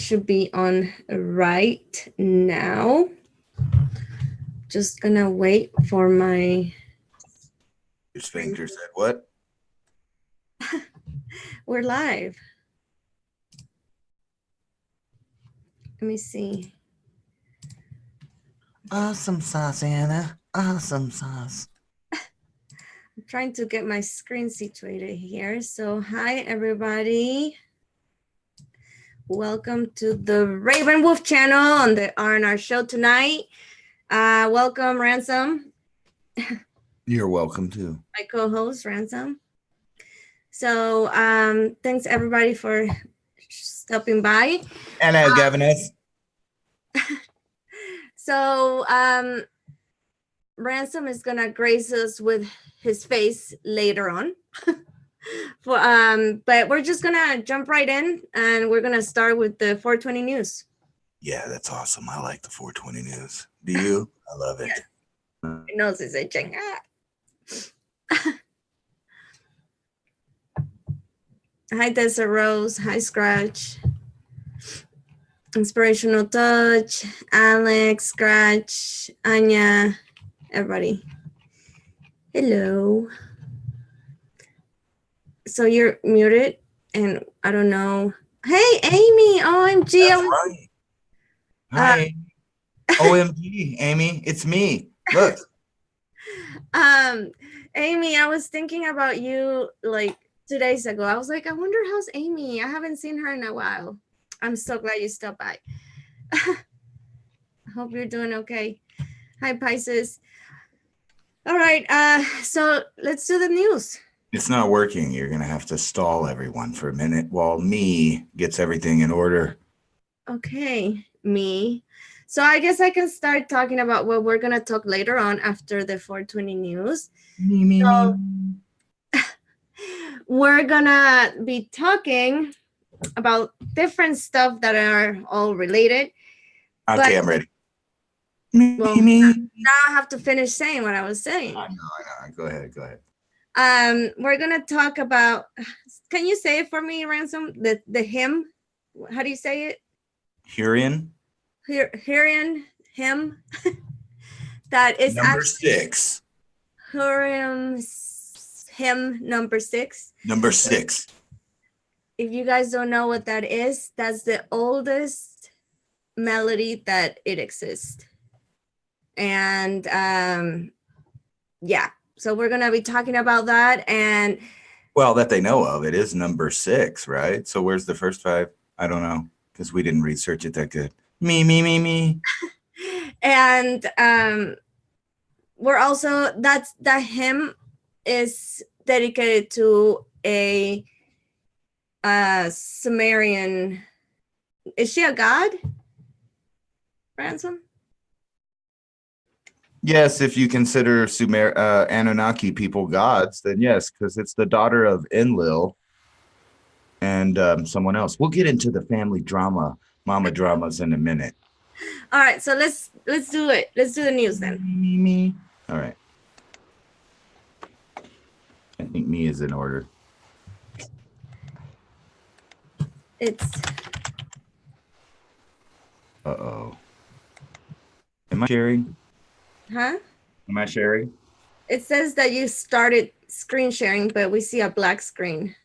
should be on right now. Just gonna wait for my... Your sphincter said what? We're live. Let me see. Awesome sauce, Anna. Awesome sauce. I'm trying to get my screen situated here. So hi, everybody. Welcome to the Raven Wolf channel on the R&R Show tonight. Welcome, Ransom. You're welcome too. My co-host, Ransom. So thanks everybody for stopping by. Hello, governess. So Ransom is gonna grace us with his face later on. But we're just gonna jump right in, and we're gonna start with the 420 news. Yeah, that's awesome. I like the 420 news. Do you? I love it. Yes. My nose is itching. Hi, Tessa Rose. Hi, Scratch. Inspirational Touch. Alex, Scratch, Anya, everybody. Hello. So you're muted, and I don't know. Hey, Amy. OMG. That's right. Hi. OMG, Amy. It's me. Look. Amy, I was thinking about you like 2 days ago. I was like, I wonder how's Amy? I haven't seen her in a while. I'm so glad you stopped by. I hope you're doing okay. Hi, Pisces. All right, so let's do the news. It's not working. You're going to have to stall everyone for a minute while me gets everything in order. Okay, me. So I guess I can start talking about what we're going to talk later on after the 420 news. Me. We're going to be talking about different stuff that are all related. Okay, I'm ready. Well, now I have to finish saying what I was saying. I know. Go ahead. We're gonna talk about. Can you say it for me, Ransom? The hymn. How do you say it? Hurrian. Hurrian Hymn. That is number 6. Hurrian Hymn number 6. Number 6. If you guys don't know what that is, that's the oldest melody that it exists. And yeah, so we're going to be talking about that. And well, that they know of, it is number 6, right? So where's the first 5? I don't know, because we didn't research it that good. Me. And we're also, that hymn is dedicated to a Sumerian. Is she a god, Ransom? Yes, if you consider Anunnaki people gods, then yes, because it's the daughter of Enlil and someone else. We'll get into the family drama, mama dramas in a minute. All right, so let's do it. Let's do the news then. Me. All right. I think me is in order. It's. Uh-oh. Am I sharing? Huh? Am I sharing? It says that you started screen sharing, but we see a black screen.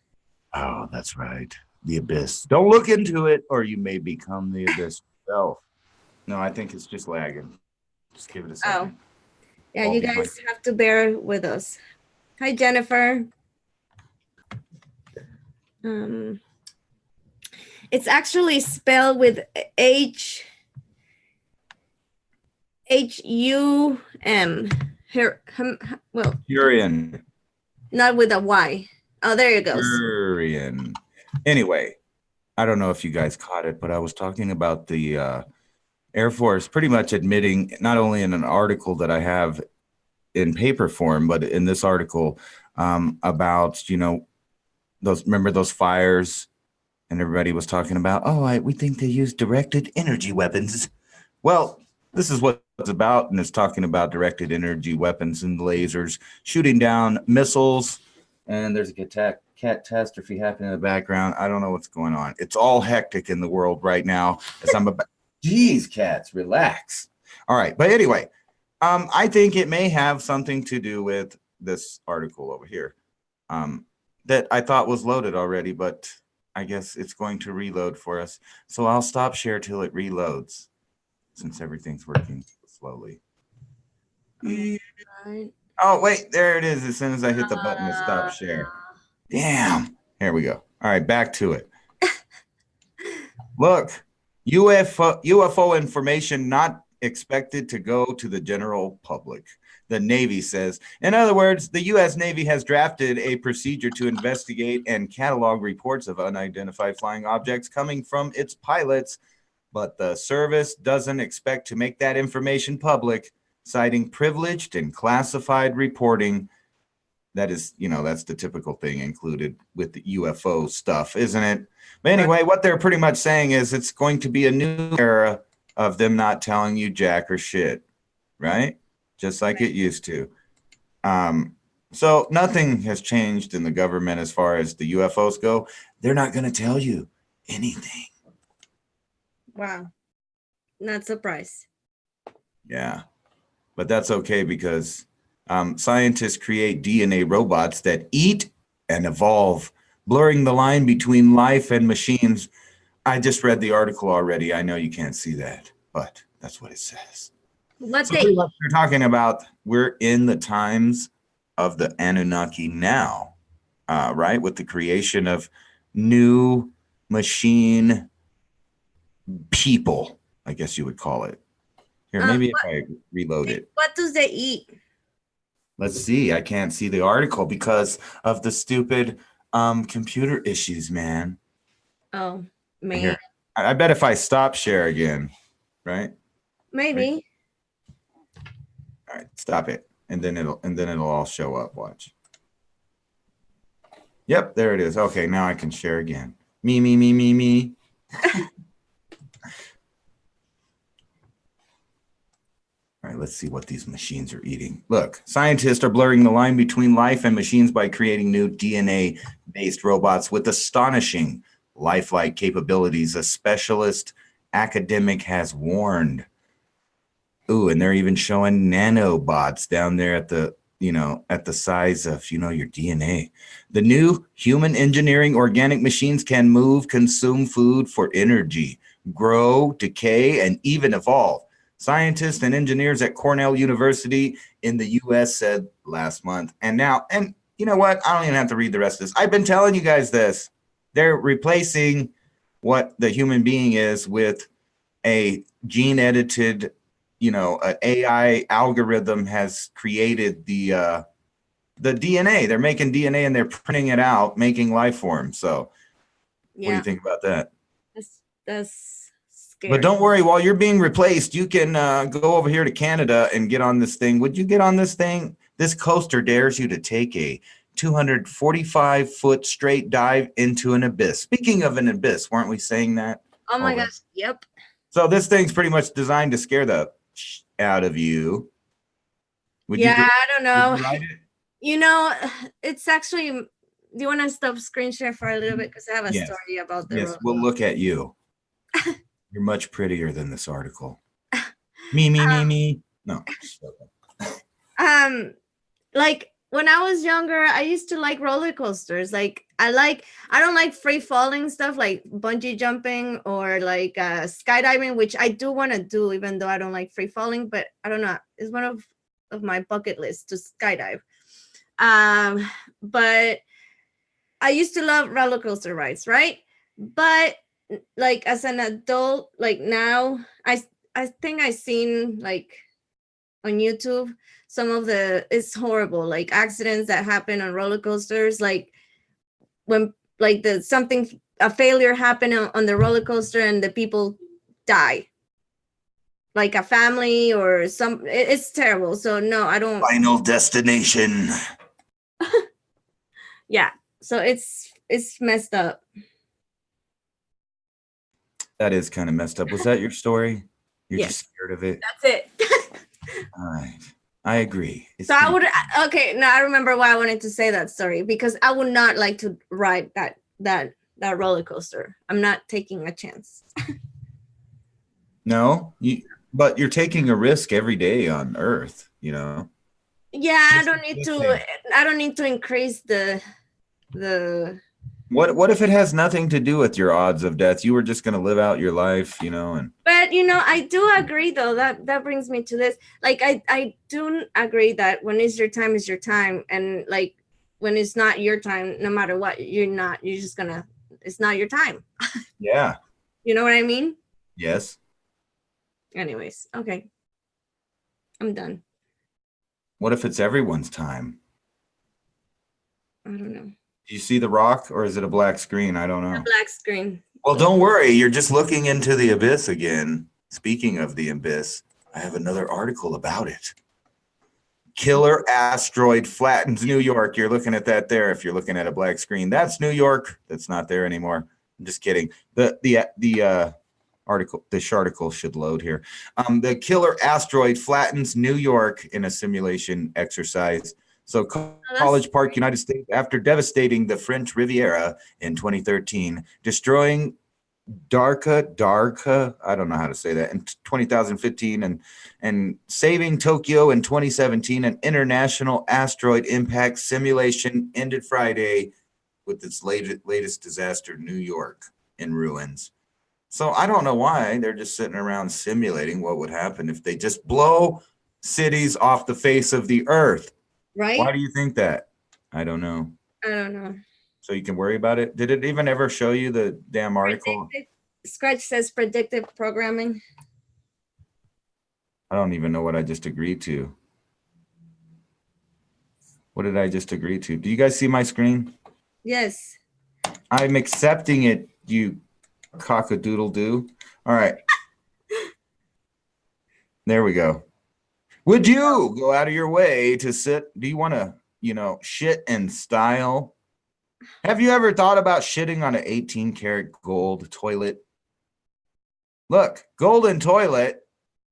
Oh, that's right. The abyss. Don't look into it, or you may become the abyss yourself. No, I think it's just lagging. Just give it a second. Oh. Yeah, you guys have to bear with us. Hi, Jennifer. It's actually spelled with H-U-M. Well, Hurrian. Not with a Y. Oh, there it goes. Hurrian. Anyway, I don't know if you guys caught it, but I was talking about the Air Force pretty much admitting, not only in an article that I have in paper form, but in this article about, remember those fires, and everybody was talking about, we think they use directed energy weapons. Well, this is what it's about, and it's talking about directed energy weapons and lasers shooting down missiles. And there's a catastrophe happening in the background. I don't know what's going on. It's all hectic in the world right now. As I'm about, geez, cats, relax. All right, but anyway, I think it may have something to do with this article over here that I thought was loaded already, but I guess it's going to reload for us. So I'll stop share till it reloads, since everything's working slowly. Right. Oh, wait, there it is. As soon as I hit the button to stop share. Damn. Here we go. All right, back to it. Look, UFO information not expected to go to the general public, the Navy says. In other words, the U.S. Navy has drafted a procedure to investigate and catalog reports of unidentified flying objects coming from its pilots, but the service doesn't expect to make that information public, citing privileged and classified reporting. That is, that's the typical thing included with the UFO stuff, isn't it? But anyway, what they're pretty much saying is it's going to be a new era of them not telling you jack or shit, right? Just like it used to. So nothing has changed in the government as far as the UFOs go. They're not going to tell you anything. Wow. Not surprised. Yeah. But that's okay because scientists create DNA robots that eat and evolve, blurring the line between life and machines. I just read the article already. I know you can't see that, but that's what it says. What They're talking about, we're in the times of the Anunnaki now, right? With the creation of new machine people, I guess you would call it. Here, maybe if I reload it. What do they eat? Let's see. I can't see the article because of the stupid computer issues, man. Oh, man. Here, I bet if I stop share again, right? Maybe. All right, stop it. And then it'll all show up. Watch. Yep, there it is. Okay, now I can share again. Me. All right, let's see what these machines are eating. Look, scientists are blurring the line between life and machines by creating new DNA-based robots with astonishing lifelike capabilities, a specialist academic has warned. Ooh, and they're even showing nanobots down there at the, at the size of, your DNA. The new human engineering organic machines can move, consume food for energy, grow, decay, and even evolve. Scientists and engineers at Cornell University in the U.S. said last month. And you know what? I don't even have to read the rest of this. I've been telling you guys this. They're replacing what the human being is with a gene-edited, an AI algorithm has created the DNA. They're making DNA and they're printing it out, making life forms. So what do you think about that? That's scary. But don't worry, while you're being replaced, you can go over here to Canada and get on this thing. Would you get on this thing? This coaster dares you to take a 245-foot straight dive into an abyss. Speaking of an abyss, weren't we saying that? Oh my gosh, yep. So this thing's pretty much designed to scare the out of you. I don't know. Would you ride it? It's actually, do you want to stop screen share for a little bit? Because I have a story about the Yes, we'll look at you. You're much prettier than this article. Me. No. Like when I was younger, I used to like roller coasters. Like I don't like free falling stuff like bungee jumping or like skydiving, which I do want to do, even though I don't like free falling. But I don't know. It's one of my bucket lists to skydive. But I used to love roller coaster rides, right? But like as an adult, like now, I think I've seen like on YouTube some of it's horrible, like accidents that happen on roller coasters, like when like a failure happened on the roller coaster and the people die, like a family or it's terrible. So no, I don't. Final Destination. Yeah, so it's messed up. That is kind of messed up. Was that your story? You're just scared of it? That's it. All right. I agree. So I would, okay, now I remember why I wanted to say that story, because I would not like to ride that roller coaster. I'm not taking a chance. No, but you're taking a risk every day on Earth, you know. Yeah, Just existing. I don't need to increase the What if it has nothing to do with your odds of death? You were just going to live out your life, you know, and But I do agree though, that brings me to this. Like I do agree that when it's your time is your time, and like when it's not your time, no matter what, you're just gonna, it's not your time. yeah. You know what I mean? Yes. Anyways, okay. I'm done. What if it's everyone's time? I don't know. Do you see the rock, or is it a black screen? I don't A know. black screen. Well, don't worry. You're just looking into the abyss again. Speaking of the abyss, I have another article about it. Killer asteroid flattens New York. You're looking at that there. If you're looking at a black screen, that's New York. That's not there anymore. I'm just kidding. The article, this article should load here. The killer asteroid flattens New York in a simulation exercise. So College Park, United States, after devastating the French Riviera in 2013, destroying Darka, I don't know how to say that, in 2015, and saving Tokyo in 2017, an international asteroid impact simulation ended Friday with its latest disaster, New York in ruins. So I don't know why they're just sitting around simulating what would happen if they just blow cities off the face of the earth. Right? Why do you think that? I don't know. I don't know. So you can worry about it. Did it even ever show you the damn article? Scratch says predictive programming. I don't even know what I just agreed to. What did I just agree to? Do you guys see my screen? Yes. I'm accepting it, you cock-a-doodle-doo. All right. There we go. Would you go out of your way to sit? Do you want to, shit in style? Have you ever thought about shitting on an 18-karat gold toilet? Look, golden toilet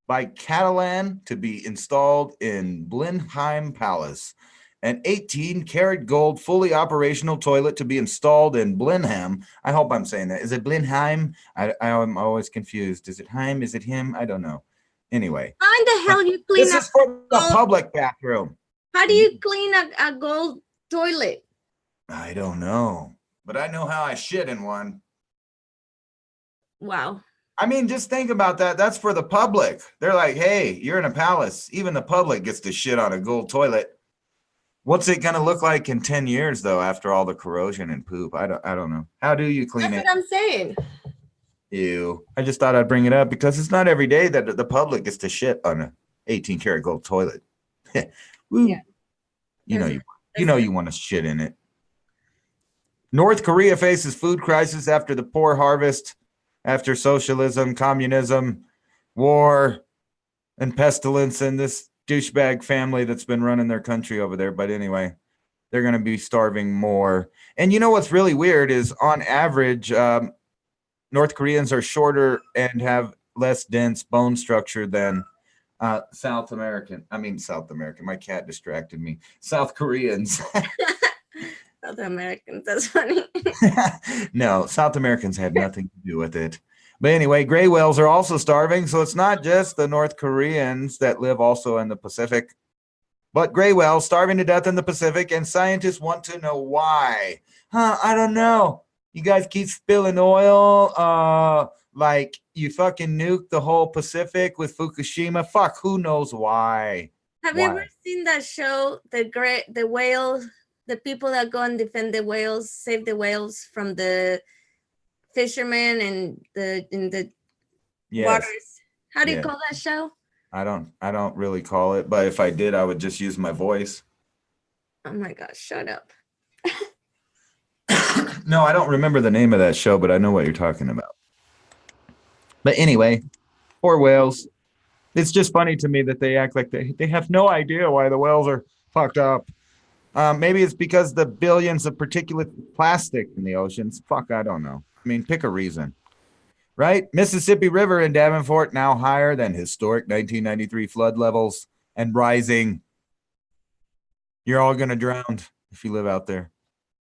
by Catalan to be installed in Blenheim Palace. An 18-karat gold fully operational toilet to be installed in Blenheim. I hope I'm saying that. Is it Blenheim? I'm always confused. Is it Heim? Is it him? I don't know. Anyway. How in the hell you clean this is for the public bathroom. How do you clean a gold toilet? I don't know. But I know how I shit in one. Wow. I mean, just think about that. That's for the public. They're like, hey, you're in a palace. Even the public gets to shit on a gold toilet. What's it going to look like in 10 years, though, after all the corrosion and poop? I don't know. How do you clean it? That's what I'm saying. Ew. I just thought I'd bring it up because it's not every day that the public gets to shit on an 18-karat gold toilet. Woo. Yeah. You want to shit in it. North Korea faces food crisis after the poor harvest, after socialism, communism, war, and pestilence, and this douchebag family that's been running their country over there. But anyway, they're going to be starving more. And you know what's really weird is on average, North Koreans are shorter and have less dense bone structure than South American. My cat distracted me. South Koreans. South Americans, that's funny. No, South Americans have nothing to do with it. But anyway, gray whales are also starving. So it's not just the North Koreans that live also in the Pacific, but gray whales starving to death in the Pacific. And scientists want to know why. I don't know. You guys keep spilling oil. Like you fucking nuked the whole Pacific with Fukushima. Fuck, who knows why? Have you ever seen that show, the whale, the people that go and defend the whales, save the whales from the fishermen and in the waters? How do you call that show? I don't really call it, but if I did, I would just use my voice. Oh my gosh, shut up. No, I don't remember the name of that show, but I know what you're talking about. But anyway, poor whales. It's just funny to me that they act like they have no idea why the whales are fucked up. Maybe it's because the billions of particulate plastic in the oceans. Fuck, I don't know. I mean, pick a reason. Right? Mississippi River in Davenport now higher than historic 1993 flood levels and rising. You're all going to drown if you live out there.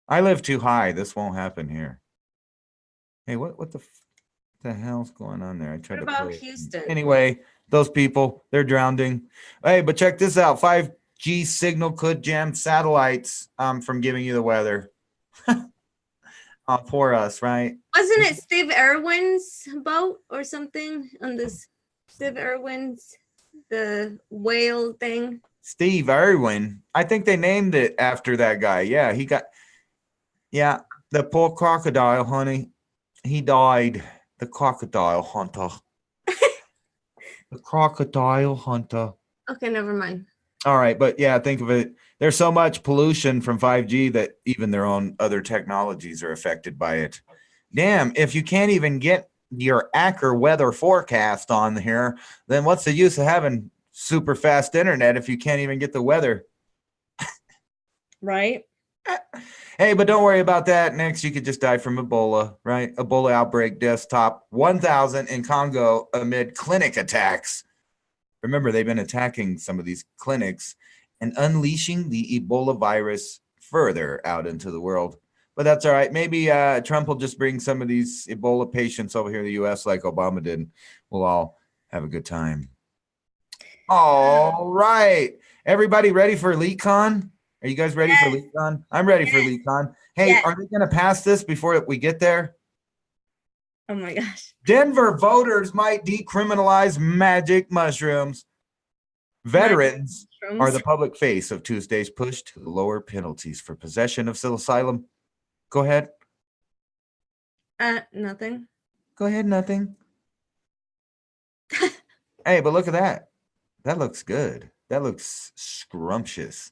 I live too high. This won't happen here. Hey, what the hell's going on there? I tried What to about play it. Houston? Anyway, those people, they're drowning. Hey, but check this out. 5G signal could jam satellites from giving you the weather. Oh, poor us, right? Wasn't it Steve Irwin's boat or something on this? Steve Irwin's, the whale thing. Steve Irwin. I think they named it after that guy. Yeah, the poor crocodile, honey. He died. The crocodile hunter. The crocodile hunter. Okay, never mind. All right, but yeah, think of it. There's so much pollution from 5G that even their own other technologies are affected by it. Damn, if you can't even get your accurate weather forecast on here, then what's the use of having super fast internet if you can't even get the weather? Right. Hey, but don't worry about that. Next, you could just die from Ebola, right? Ebola outbreak deaths top 1,000 in Congo amid clinic attacks. Remember, they've been attacking some of these clinics and unleashing the Ebola virus further out into the world. But that's all right. Maybe Trump will just bring some of these Ebola patients over here in the U.S. like Obama did. We'll all have a good time. All right. Everybody ready for LeakCon? Are you guys ready for LeakCon? I'm ready for LeakCon. Hey, are they going to pass this before we get there? Oh my gosh. Denver voters might decriminalize magic mushrooms. Veterans are the public face of Tuesday's push to lower penalties for possession of psilocybin. Go ahead. Nothing. Go ahead, nothing. Hey, but look at that. That looks good. That looks scrumptious.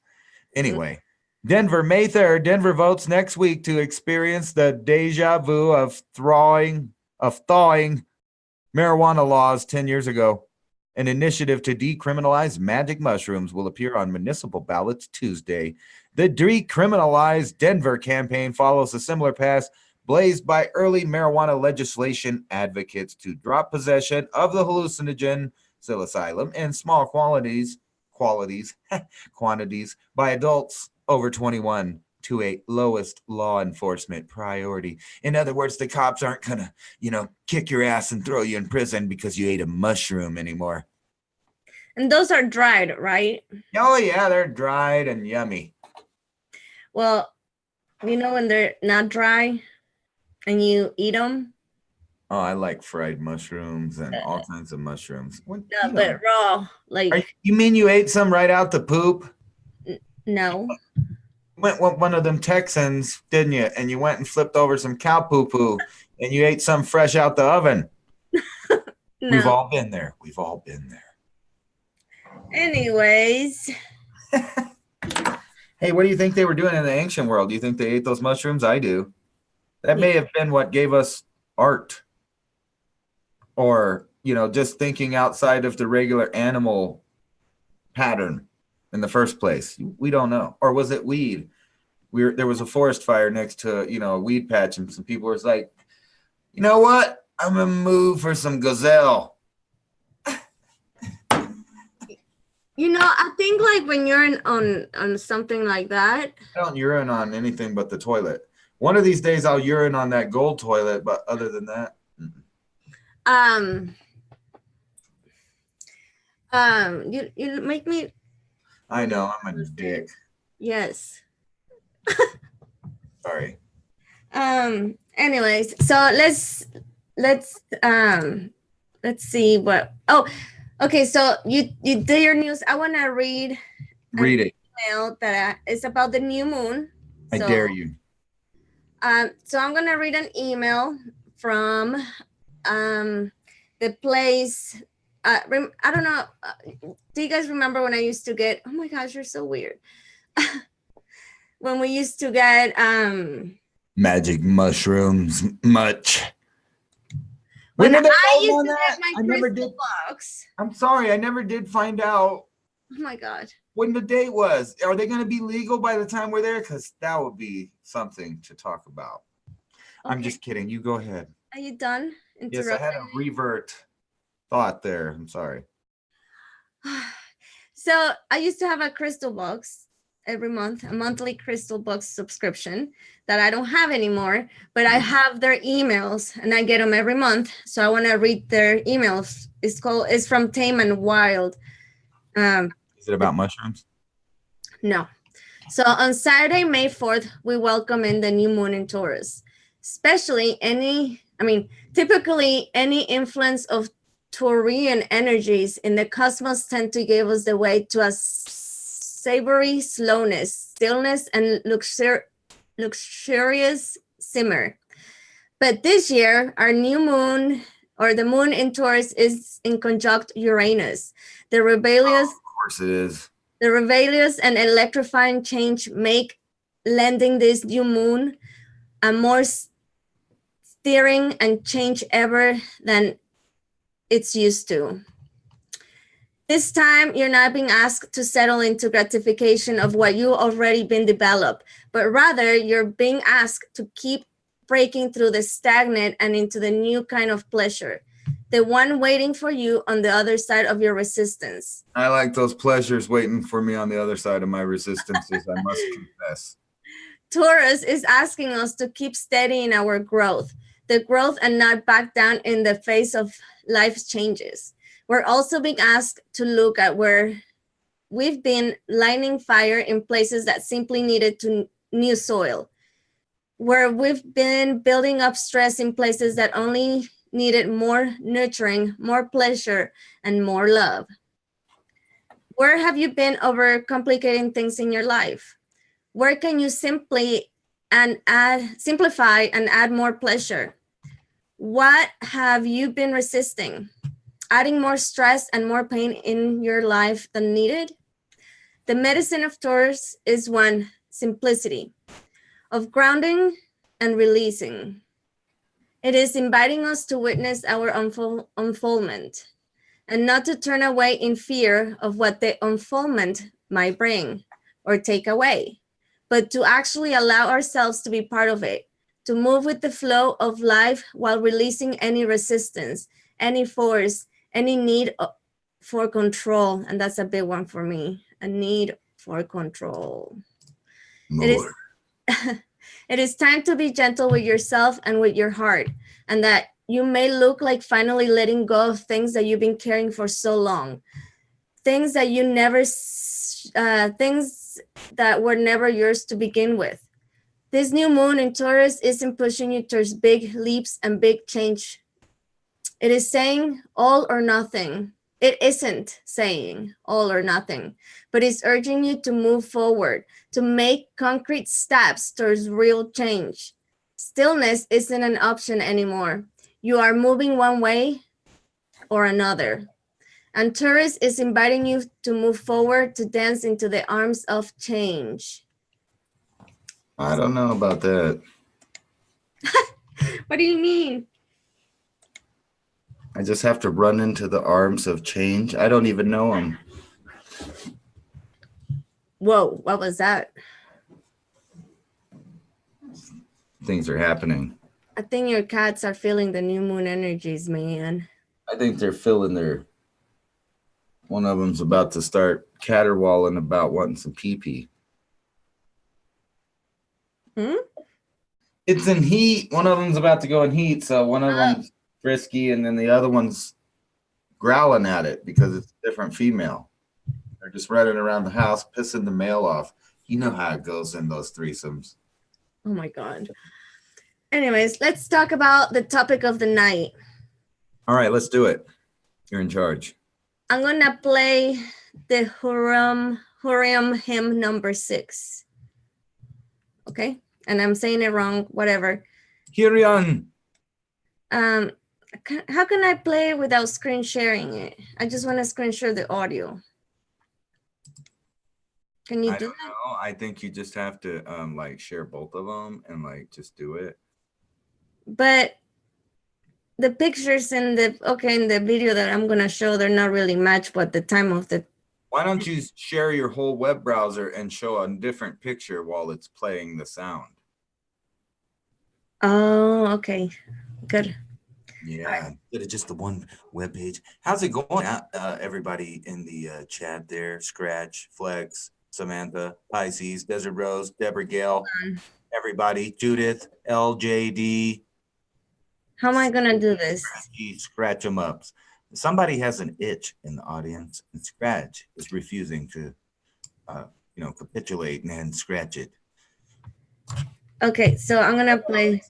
Anyway, Denver, May 3rd, Denver votes next week to experience the deja vu of thawing marijuana laws 10 years ago. An initiative to decriminalize magic mushrooms will appear on municipal ballots Tuesday. The Decriminalize Denver campaign follows a similar path blazed by early marijuana legislation advocates to drop possession of the hallucinogen psilocybin in small quantities by adults over 21 to a lowest law enforcement priority. In other words, the cops aren't gonna, kick your ass and throw you in prison because you ate a mushroom anymore. And those are dried, right? Oh yeah, they're dried and yummy. Well, when they're not dry and you eat them. Oh, I like fried mushrooms and all kinds of mushrooms. But raw, like. You mean you ate some right out the poop? No. Went one of them Texans, didn't you? And you went and flipped over some cow poo and you ate some fresh out the oven. No. We've all been there. Anyways. Hey, what do you think they were doing in the ancient world? Do you think they ate those mushrooms? I do. That may have been what gave us art. Or, just thinking outside of the regular animal pattern in the first place. We don't know. Or was it weed? There was a forest fire next to, a weed patch, and some people were like, you know what? I'm going to move for some gazelle. I think like when you're on something like that. I don't urine on anything but the toilet. One of these days I'll urine on that gold toilet, but other than that. You make me. I know, I'm a dick. Yes. Sorry. Anyways, so let's see what. Oh, okay. So you did your news. I want to read it. Email that is about the new moon. I dare you. So I'm gonna read an email from the place. I don't know. Do you guys remember when I used to get? Oh my gosh, you're so weird. When we used to get magic mushrooms, much. When I used to get my crystal box. I'm sorry, I never did find out. Oh my god. When the date was. Are they going to be legal by the time we're there? Because that would be something to talk about. Okay. I'm just kidding. You go ahead. Are you done? Yes, I had a revert thought there. I'm sorry. So I used to have a crystal box every month, a monthly crystal box subscription that I don't have anymore, but I have their emails and I get them every month. So I want to read their emails. It's from Tame and Wild. Is it about mushrooms? No. So on Saturday, May 4th, we welcome in the new moon in Taurus, especially typically any influence of Taurian energies in the cosmos tend to give us the way to a savory slowness, stillness, and luxurious simmer. But this year, our new moon, or the moon in Taurus, is in conjunct Uranus. The rebellious, of course it is. The rebellious and electrifying change make lending this new moon a more steering and change ever than it's used to. This time, you're not being asked to settle into gratification of what you already been developed, but rather you're being asked to keep breaking through the stagnant and into the new kind of pleasure, the one waiting for you on the other side of your resistance. I like those pleasures waiting for me on the other side of my resistances, I must confess. Taurus is asking us to keep steady in our growth, and not back down in the face of life's changes. We're also being asked to look at where we've been lighting fire in places that simply needed new soil, where we've been building up stress in places that only needed more nurturing, more pleasure, and more love. Where have you been overcomplicating things in your life? Where can you simplify and add more pleasure? What have you been resisting? Adding more stress and more pain in your life than needed? The medicine of Taurus is one, simplicity, of grounding and releasing. It is inviting us to witness our unfoldment and not to turn away in fear of what the unfoldment might bring or take away, but to actually allow ourselves to be part of it, to move with the flow of life while releasing any resistance, any force, any need for control. And that's a big one for me, a need for control. Lord. It is time to be gentle with yourself and with your heart, and that you may look like finally letting go of things that you've been carrying for so long, things that things that were never yours to begin with. This new moon in Taurus isn't pushing you towards big leaps and big change. It is saying all or nothing. It isn't saying all or nothing, but it's urging you to move forward, to make concrete steps towards real change. Stillness isn't an option anymore. You are moving one way or another. And Taurus is inviting you to move forward, to dance into the arms of change. I don't know about that. What do you mean? I just have to run into the arms of change. I don't even know them. Whoa, what was that? Things are happening. I think your cats are feeling the new moon energies, man. I think they're feeling one of them's about to start caterwauling about wanting some pee-pee. It's in heat. One of them's about to go in heat, so one of them's frisky, and then the other one's growling at it because it's a different female. They're just running around the house, pissing the male off. You know how it goes in those threesomes. Oh my God. Anyways, let's talk about the topic of the night. All right, let's do it. You're in charge. I'm going to play the Hurrian Hymn No.6. Okay? And I'm saying it wrong, whatever. Hurrian. How can I play it without screen sharing it? I just want to screen share the audio. Can you do that? No, I think you just have to like share both of them and like just do it. But the pictures in the video that I'm gonna show, they're not really matched what the time of the. Why don't you share your whole web browser and show a different picture while it's playing the sound? Oh, okay, good. Yeah, instead of just the one web page. How's it going, everybody in the chat there? Scratch, Flex, Samantha, Pisces, Desert Rose, Deborah Gale, everybody, Judith, LJD. How am I gonna do this? Scratch them up. Somebody has an itch in the audience, and Scratch is refusing to, capitulate and scratch it. Okay, so I'm gonna play.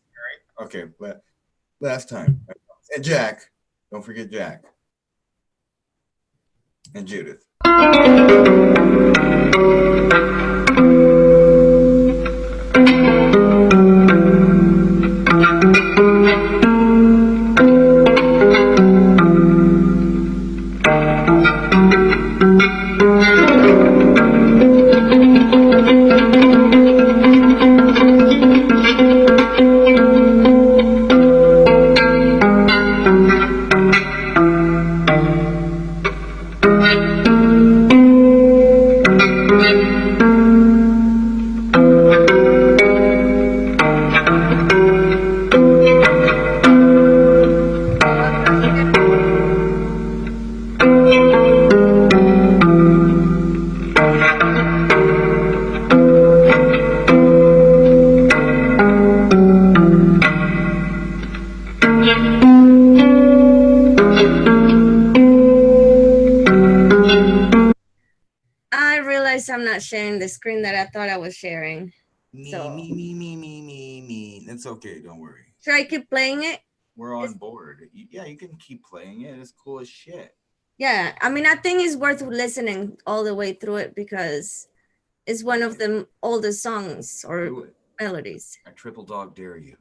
Okay, but last time. And Jack. Don't forget Jack. And Judith. I'm not sharing the screen that I thought I was sharing. Me. It's okay. Don't worry. Should I keep playing it? We're on board. Yeah, you can keep playing it. It's cool as shit. Yeah, I mean, I think it's worth listening all the way through it because it's one of the oldest songs or melodies. I triple dog dare you.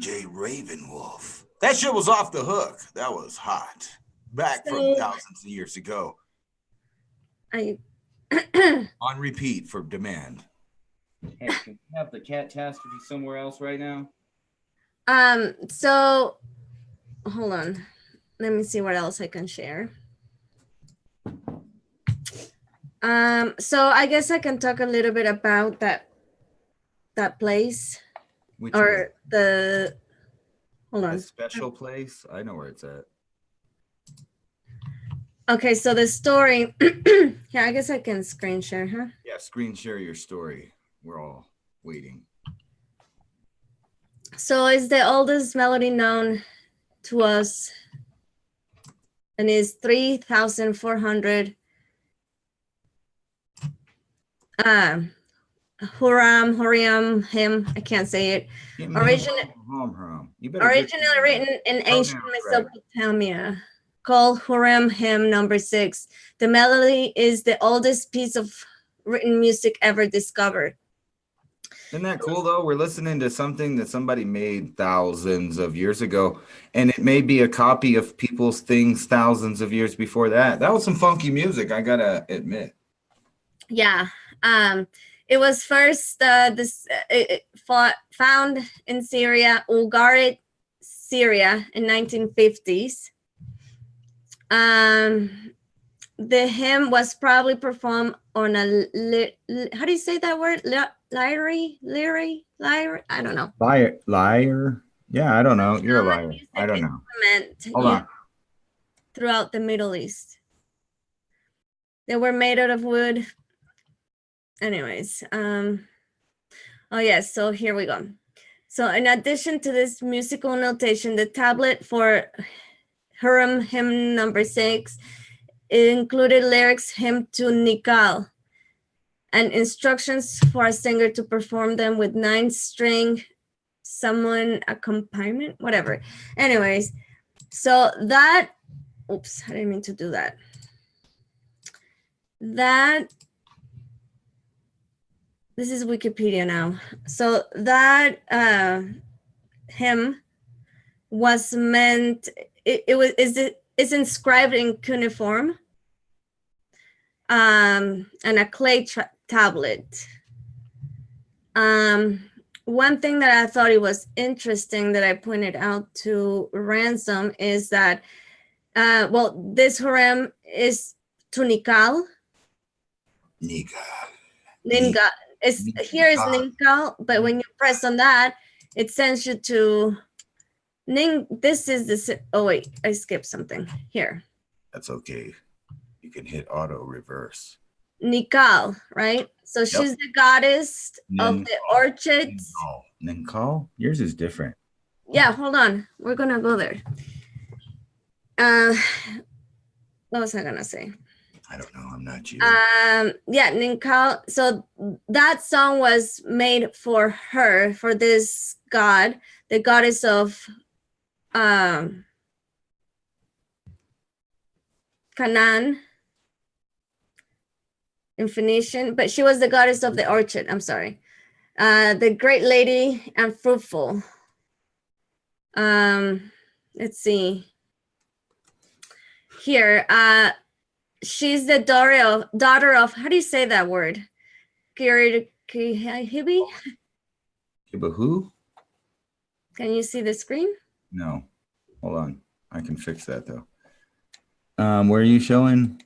DJ Ravenwolf. That shit was off the hook. That was hot. Back from So- thousands of years ago. I On repeat for demand. Hey, can we have the catastrophe somewhere else right now? so hold on. Let me see what else I can share. So I guess I can talk a little bit about that place. Which Or the hold one? on. A special place? I know where it's at. Okay, so the story. Yeah, I guess I can screen share, huh? Yeah, screen share your story. We're all waiting. So it's the oldest melody known to us, and is 3,400. Hurrian Hymn. I can't say it. Originally written in ancient Mesopotamia, called Hurrian Hymn No.6. The melody is the oldest piece of written music ever discovered. Isn't that cool though? We're listening to something that somebody made thousands of years ago, and it may be a copy of people's things thousands of years before that. That was some funky music, I gotta admit. Yeah. It was first found in Syria, Ugarit, Syria, in 1950s. The hymn was probably performed on a how do you say that word? Lyre? I don't know. Liar? Yeah, I don't know. You're a liar. I don't know. Hold on. Throughout the Middle East. They were made out of wood. Anyways, oh yes, so here we go. So in addition to this musical notation, the tablet for Hurrian Hymn No.6, it included lyrics hymn to Nikal and instructions for a singer to perform them with 9-string someone accompaniment, whatever. Anyways, so that, oops, I didn't mean to do that. This is Wikipedia now. So that hymn was meant, it's inscribed in cuneiform and a clay tablet. One thing that I thought it was interesting that I pointed out to Ransom is that, well, this Hurrian is to Nikal. Ningal. Here is Ninkal, but when you press on that, it sends you to Ning. This is the, oh wait, I skipped something here. That's okay. You can hit auto reverse. Nikal, right? So she's the goddess of the orchids. Ninkal? Yours is different. Yeah, hold on. We're gonna go there. What was I gonna say? I don't know. I'm not you. Yeah, Ninkal. So that song was made for her, for this god, the goddess of Canaan in Phoenician, but she was the goddess of the orchard. I'm sorry. The great lady and fruitful. Let's see. Here, she's the daughter of, how do you say that word? Hibi? Who? Can you see the screen? No. Hold on. I can fix that though. Where are you showing?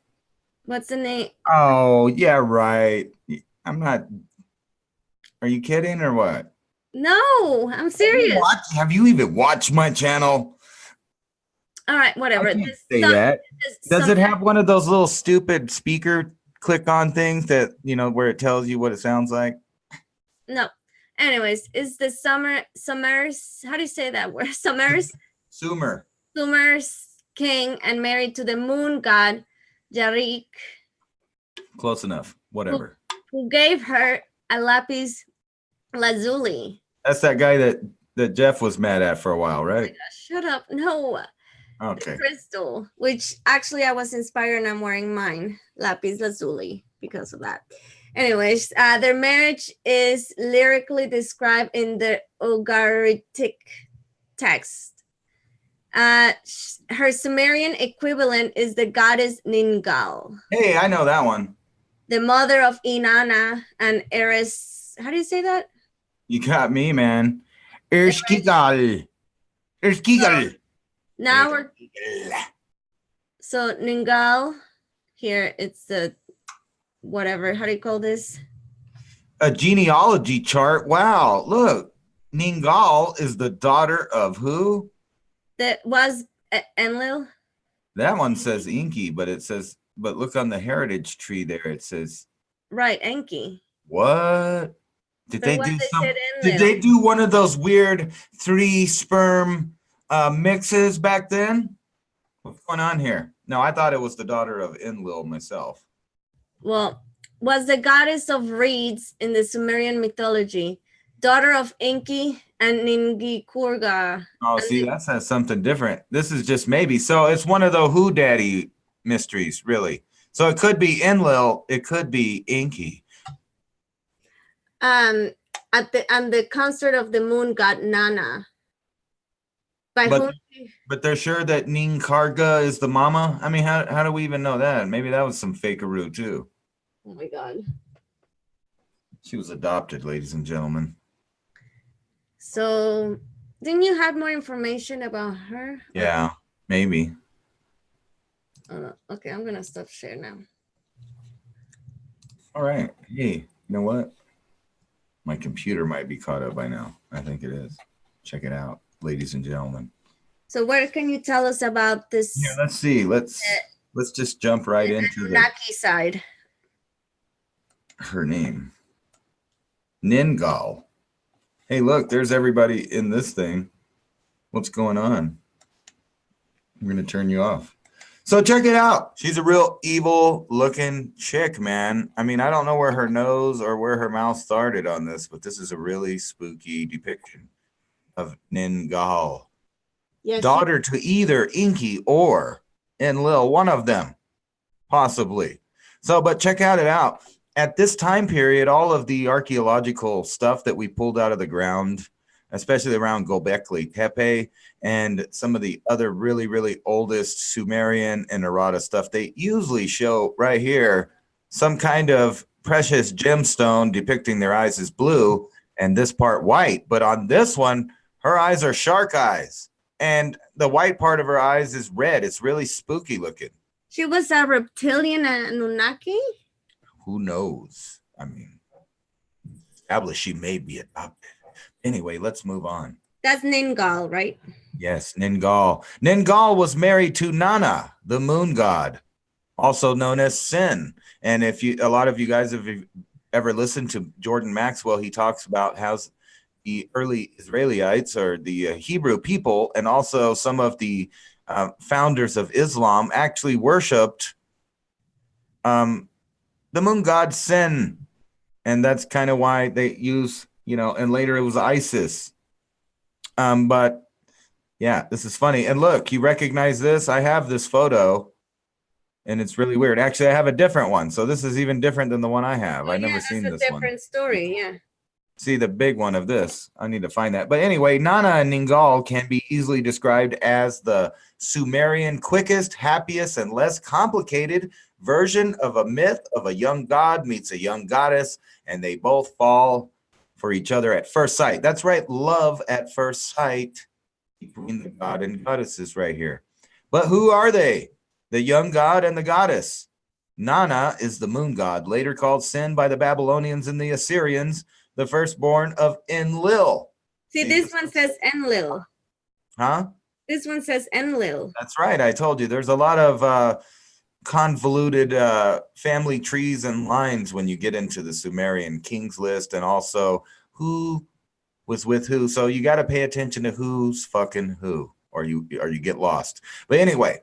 What's the name? Oh, yeah, right. I'm not. Are you kidding or what? No, I'm serious. Have you even watched my channel? All right, whatever. I can't say that. Does it have one of those little stupid speaker click on things that, you know, where it tells you what it sounds like? No. Anyways, is the Summers, how do you say that word? Summers king and married to the moon god Yarik. Close enough. Whatever. Who gave her a lapis lazuli. That's that guy that Jeff was mad at for a while, right? Oh, shut up. No. Okay. The crystal, which actually I was inspired and I'm wearing mine, lapis lazuli, because of that. Anyways, their marriage is lyrically described in the Ugaritic text. Her Sumerian equivalent is the goddess Ningal, Hey, I know that one. the mother of Inanna and Eris. How do you say that? You got me, man. Erskigal. Erskigal. Now we're so Ningal. Here it's the whatever. How do you call this? A genealogy chart. Wow, look. Ningal is the daughter of who? That was Enlil. That one says Inky, but look on the heritage tree there. It says, Right, Enki. what? Did So they what do they some? said Did Enlil. they do one of those weird 3 sperm mixes back then? What's going on here? No, I thought it was the daughter of Enlil myself. Well, was the goddess of reeds in the Sumerian mythology, daughter of Enki and Ningikurga. Oh, see, that says something different. This is just maybe. So it's one of the Who Daddy mysteries, really. So it could be Enlil, it could be Inky. At the concert of the moon god Nana. But they're sure that Ninkarga is the mama? I mean, how do we even know that? Maybe that was some fakeroo too. Oh my god. She was adopted, ladies and gentlemen. So didn't you have more information about her? Yeah, maybe. Okay, I'm gonna stop sharing now. All right. Hey, you know what? My computer might be caught up by now. I think it is. Check it out, ladies and gentlemen. So what can you tell us about this? Yeah, let's see. Let's just jump right into the Anunnaki side. Her name. Ningal. Hey, look, there's everybody in this thing. What's going on? I'm going to turn you off. So check it out. She's a real evil looking chick, man. I mean, I don't know where her nose or where her mouth started on this, but this is a really spooky depiction of Ningal. Yes, daughter to either Inky or Enlil, one of them, possibly. So, but check it out. At this time period, all of the archaeological stuff that we pulled out of the ground, especially around Gobekli Tepe and some of the other really, really oldest Sumerian and Narada stuff, they usually show right here some kind of precious gemstone depicting their eyes as blue and this part white. But on this one, her eyes are shark eyes and the white part of her eyes is red. It's really spooky looking. She was a reptilian Anunnaki? Who knows? I mean, established she may be adopted. Anyway, let's move on. That's Ningal, right? Yes, Ningal. Ningal was married to Nana, the moon god, also known as Sin. And if you, a lot of you guys have ever listened to Jordan Maxwell, he talks about how the early Israelites or the Hebrew people and also some of the founders of Islam actually worshipped the moon god Sin, and that's kind of why they use, you know, and later it was Isis. But yeah, this is funny. And look, you recognize this? I have this photo, and it's really weird. Actually, I have a different one, so this is even different than the one I have. I've never seen this one. Different story, yeah. See the big one of this. I need to find that. But anyway, Nana and Ningal can be easily described as the Sumerian quickest, happiest, and less complicated version of a myth of a young god meets a young goddess, and they both fall for each other at first sight. That's right, love at first sight between the god and goddesses right here. But who are they? The young god and the goddess. Nana is the moon god, later called Sin by the Babylonians and the Assyrians, the firstborn of Enlil. See, this one says Enlil. Huh? This one says Enlil. That's right. I told you there's a lot of convoluted family trees and lines when you get into the Sumerian kings list, and also who was with who. So you got to pay attention to who's fucking who, or you get lost. But anyway,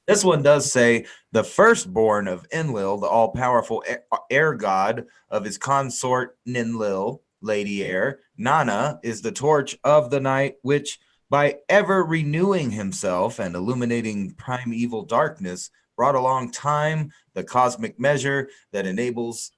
this one does say the firstborn of Enlil, the all-powerful air god of his consort Ninlil, Lady Air. Nana is the torch of the night, which by ever renewing himself and illuminating primeval darkness, brought along time, the cosmic measure that enables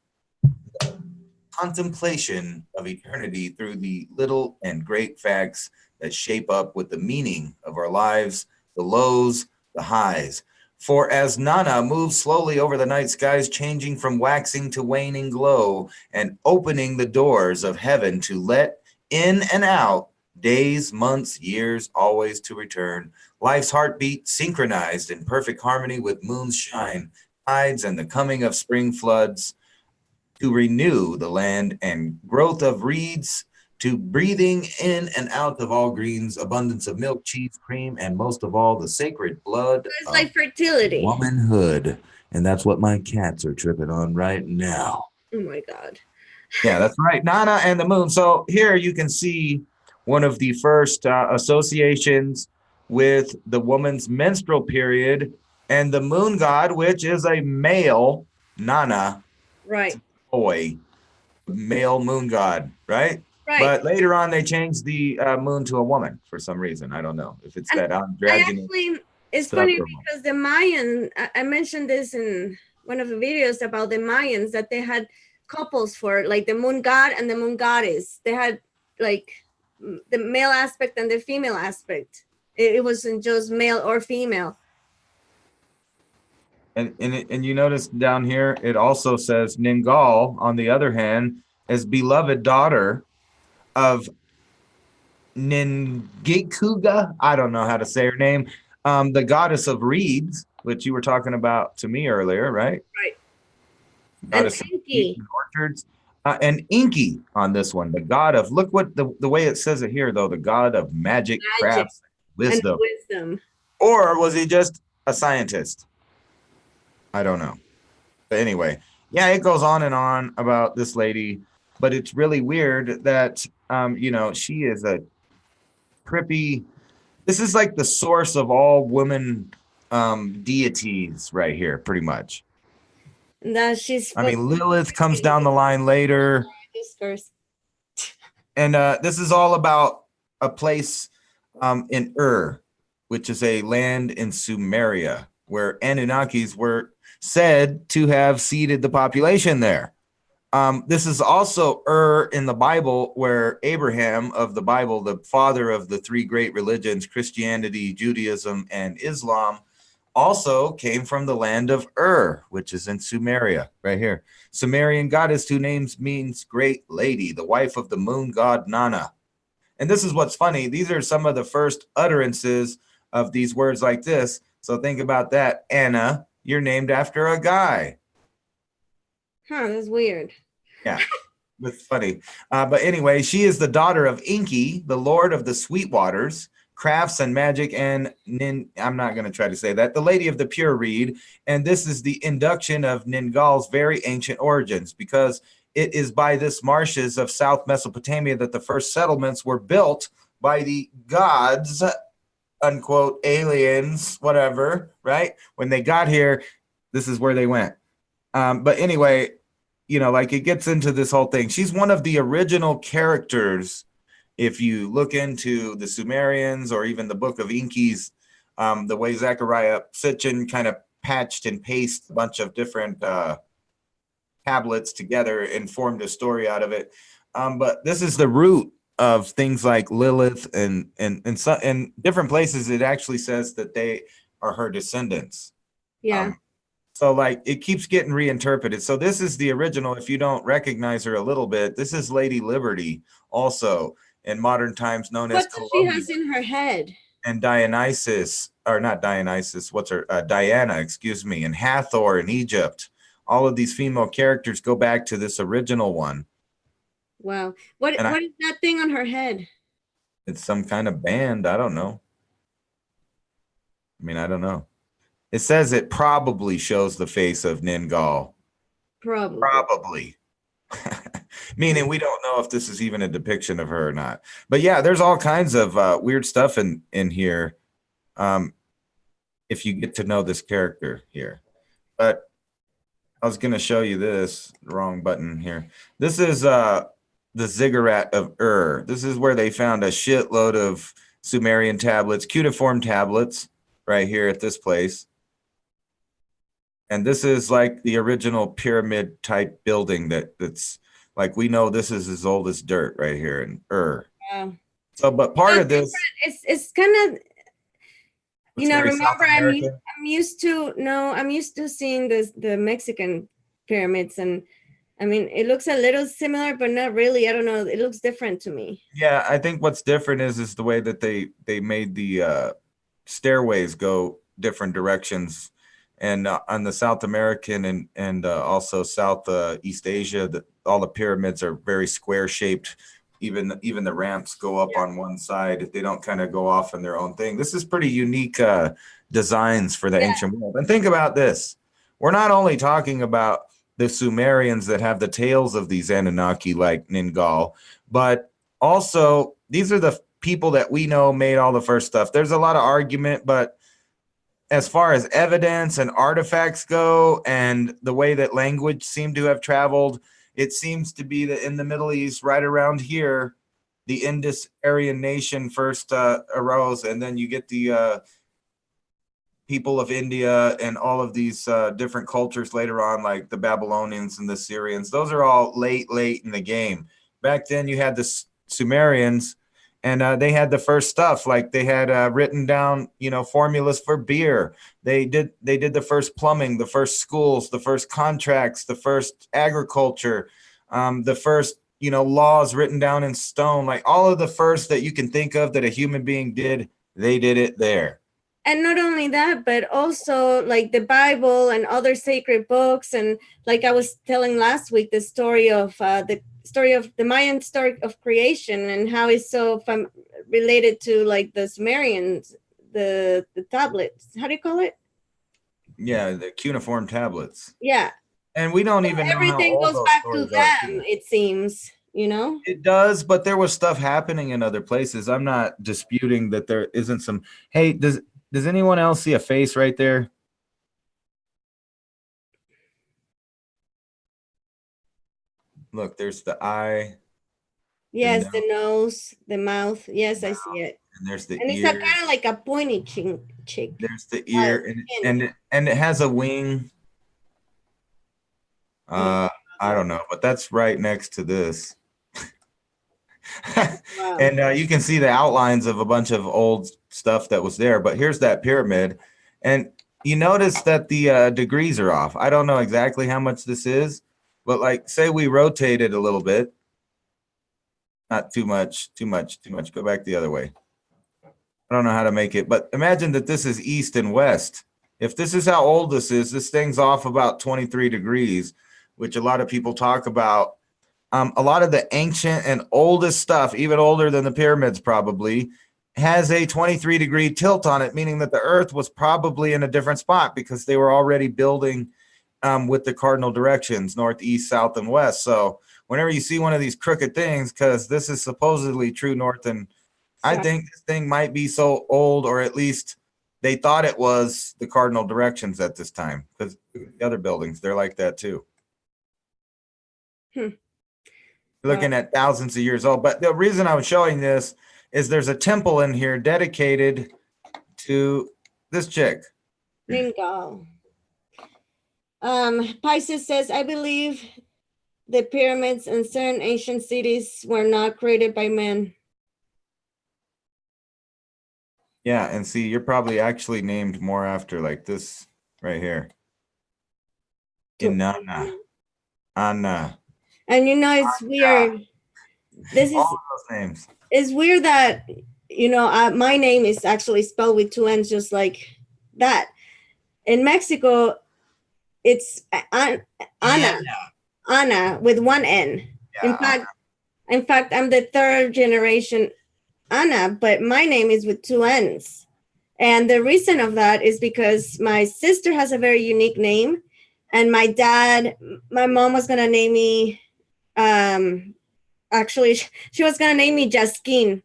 contemplation of eternity through the little and great facts that shape up with the meaning of our lives, the lows, the highs. For as Nana moves slowly over the night skies, changing from waxing to waning glow, and opening the doors of heaven to let in and out days, months, years, always to return, life's heartbeat synchronized in perfect harmony with moon's shine, tides, and the coming of spring floods, to renew the land and growth of reeds, to breathing in and out of all greens, abundance of milk, cheese, cream, and most of all, the sacred blood It's of like fertility. womanhood. And that's what my cats are tripping on right now. Oh my God. Yeah, that's right. Nana and the moon. So here you can see one of the first associations with the woman's menstrual period and the moon god, which is a male, Nana, Right. boy, male moon god, right? Right. But later on, they changed the moon to a woman for some reason. I don't know if it's And that I androgynous. actually, it's stuff funny or what. because the Mayan, I mentioned this in one of the videos about the Mayans, that they had couples for like the moon god and the moon goddess. They had like the male aspect and the female aspect. It wasn't just male or female. And you notice down here, it also says Ningal, on the other hand, is beloved daughter of Ningikuga. I don't know how to say her name. The goddess of reeds, which you were talking about to me earlier, right? Right. Goddess of reeds and orchards. And Inky on this one, the god of, look what the way it says it here, though, the god of magic, crafts, wisdom. And wisdom. Or was he just a scientist? I don't know. But anyway, yeah, it goes on and on about this lady, but it's really weird that, she is a trippy. This is like the source of all women deities right here, pretty much. That she's. I mean, Lilith comes down the line later. And this is all about a place in which is a land in Sumeria, where Anunnakis were said to have seeded the population there. This is also in the Bible, where Abraham of the Bible, the father of the three great religions, Christianity, Judaism, and Islam, also came from the land of which is in Sumeria, right here. Sumerian goddess whose name means great lady, the wife of the moon god Nana. And this is what's funny. These are some of the first utterances of these words like this. So think about that. Anna, you're named after a guy. Huh, that's weird. Yeah, it's funny. But anyway, she is the daughter of Inky, the lord of the sweet waters, crafts and magic, and I'm not going to try to say that, the lady of the pure reed. And this is the induction of Ningal's very ancient origins, because it is by this marshes of South Mesopotamia that the first settlements were built by the gods, unquote, aliens, whatever, right? When they got here, this is where they went. But anyway, like it gets into this whole thing. She's one of the original characters. If you look into the Sumerians or even the book of Inky's, the way Zechariah Sitchin kind of patched and pasted a bunch of different tablets together and formed a story out of it. But this is the root of things like Lilith and in different places. It actually says that they are her descendants. Yeah. So like it keeps getting reinterpreted. So this is the original. If you don't recognize her a little bit, this is Lady Liberty, also in modern times known as What she has in her head. And Dionysus, or not Dionysus, Diana, excuse me, and Hathor in Egypt. All of these female characters go back to this original one. Wow. What is that thing on her head? It's some kind of band. I don't know. I don't know. It says it probably shows the face of Ningal. Probably. Meaning we don't know if this is even a depiction of her or not. But yeah, there's all kinds of weird stuff in here. If you get to know this character here. But I was going to show you this. Wrong button here. This is the ziggurat of This is where they found a shitload of Sumerian tablets, cuneiform tablets, right here at this place. And this is like the original pyramid type building that's like, we know this is as old as dirt right here in Wow. So, but part of this, it's kind of, it's very South remember American. I'm used to seeing the Mexican pyramids, and I mean it looks a little similar, but not really. I don't know. It looks different to me. Yeah, I think what's different is the way that they made the stairways go different directions, and on the South American and also South East Asia, all the pyramids are very square shaped. Even the ramps go up on one side; they don't kind of go off in their own thing. This is pretty unique designs for the ancient world. And think about this: we're not only talking about the Sumerians that have the tails of these Anunnaki like Ningal, but also these are the people that we know made all the first stuff. There's a lot of argument, but as far as evidence and artifacts go and the way that language seemed to have traveled, it seems to be that in the Middle East, right around here, the Indus Aryan nation first arose, and then you get the people of India and all of these different cultures later on, like the Babylonians and the Syrians. Those are all late in the game. Back then, you had the Sumerians, and they had the first stuff. Like they had written down, formulas for beer. They did the first plumbing, the first schools, the first contracts, the first agriculture, the first laws written down in stone. Like all of the first that you can think of that a human being did, they did it there. And not only that, but also like the Bible and other sacred books, and like I was telling last week, the story of the Mayan story of creation and how it's so related to like the Sumerians, the tablets. How do you call it? Yeah, the cuneiform tablets. Yeah. And we don't even know how everything old goes those back to stories are, them, it seems. It does, but there was stuff happening in other places. I'm not disputing that there isn't some. Hey, does anyone else see a face right there? Look, there's the eye. Yes, the nose, the mouth. Yes, I see it. And there's the and ear. it's kind of like a pointy cheek. There's the ear, and it has a wing. I don't know, but that's right next to this. Wow. And you can see the outlines of a bunch of old stuff that was there. But here's that pyramid, and you notice that the degrees are off. I don't know exactly how much this is, but like say we rotate it a little bit. Not too much. Go back the other way. I don't know how to make it, but imagine that this is east and west. If this is how old this is, this thing's off about 23 degrees, which a lot of people talk about. A lot of the ancient and oldest stuff, even older than the pyramids probably, has a 23-degree tilt on it, meaning that the earth was probably in a different spot because they were already building with the cardinal directions, north, east, south, and west. So whenever you see one of these crooked things, because this is supposedly true north, and I think this thing might be so old, or at least they thought it was the cardinal directions at this time, because the other buildings, they're like that too. Looking at thousands of years old. But the reason I was showing this is there's a temple in here dedicated to this chick. Ningal. Pisces says, I believe the pyramids and certain ancient cities were not created by men. Yeah, and see, you're probably actually named more after like this right here. Inanna. Anna. And it's weird. This is all those names. It's weird that my name is actually spelled with two N's, just like that. In Mexico, it's Ana with one N. Yeah, in fact, I'm the third generation Ana, but my name is with two N's. And the reason of that is because my sister has a very unique name, and my mom was gonna name me. Actually, she was gonna name me Jaskin.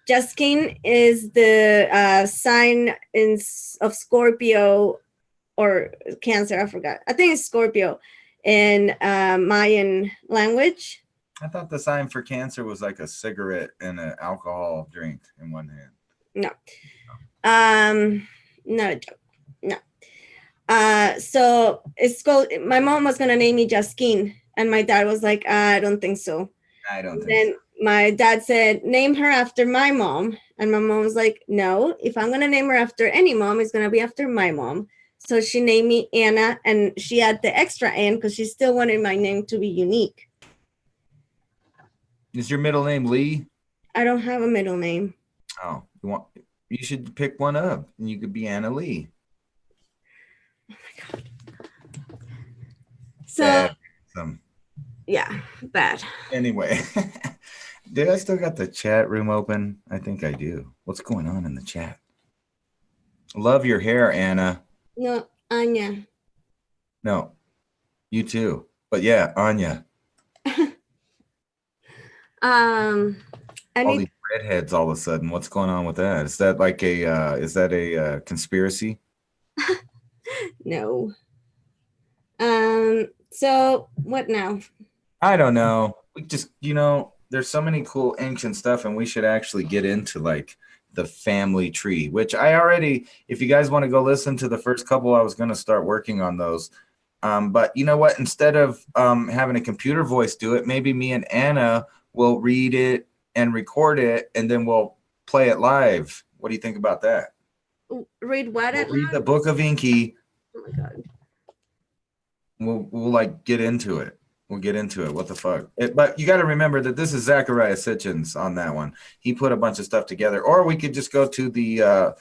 Jaskin is the sign of Scorpio or Cancer. I forgot. I think it's Scorpio in Mayan language. I thought the sign for Cancer was like a cigarette and an alcohol drink in one hand. No. Not a joke. No. So it's called. My mom was gonna name me Jaskin, and my dad was like, I don't think so. I don't think so. my dad said, name her after my mom. And my mom was like, no, if I'm going to name her after any mom, it's going to be after my mom. So she named me Anna, and she had the extra N because she still wanted my name to be unique. Is your middle name Lee? I don't have a middle name. Oh, you should pick one up, and you could be Anna Lee. Oh my God. So, yeah, bad. Anyway, did I still got the chat room open? I think I do. What's going on in the chat? Love your hair, Anna. No, Anya. No, you too. But yeah, Anya. All these redheads all of a sudden. What's going on with that? Is that like a conspiracy? No. So what now? I don't know. We just, there's so many cool ancient stuff, and we should actually get into like the family tree, which I already, if you guys want to go listen to the first couple, I was going to start working on those. But you know what? Instead of having a computer voice do it, maybe me and Anna will read it and record it, and then we'll play it live. What do you think about that? Read what? We'll read the Book of Inky. Oh my God. We'll like get into it. We'll get into it. What the fuck? But you got to remember that this is Zachariah Sitchins on that one. He put a bunch of stuff together. Or we could just go to the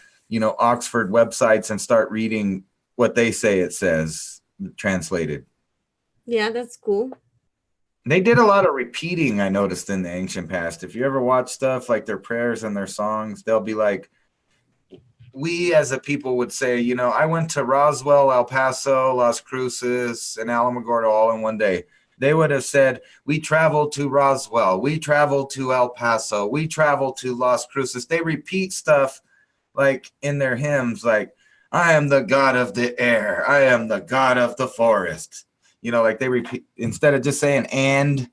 Oxford websites and start reading what they say it says translated. Yeah, that's cool. They did a lot of repeating, I noticed, in the ancient past. If you ever watch stuff like their prayers and their songs, they'll be like, we as a people would say, I went to Roswell, El Paso, Las Cruces, and Alamogordo all in one day. They would have said, we traveled to Roswell, we traveled to El Paso, we traveled to Las Cruces. They repeat stuff like in their hymns, like, I am the God of the air, I am the God of the forest. Like they repeat instead of just saying and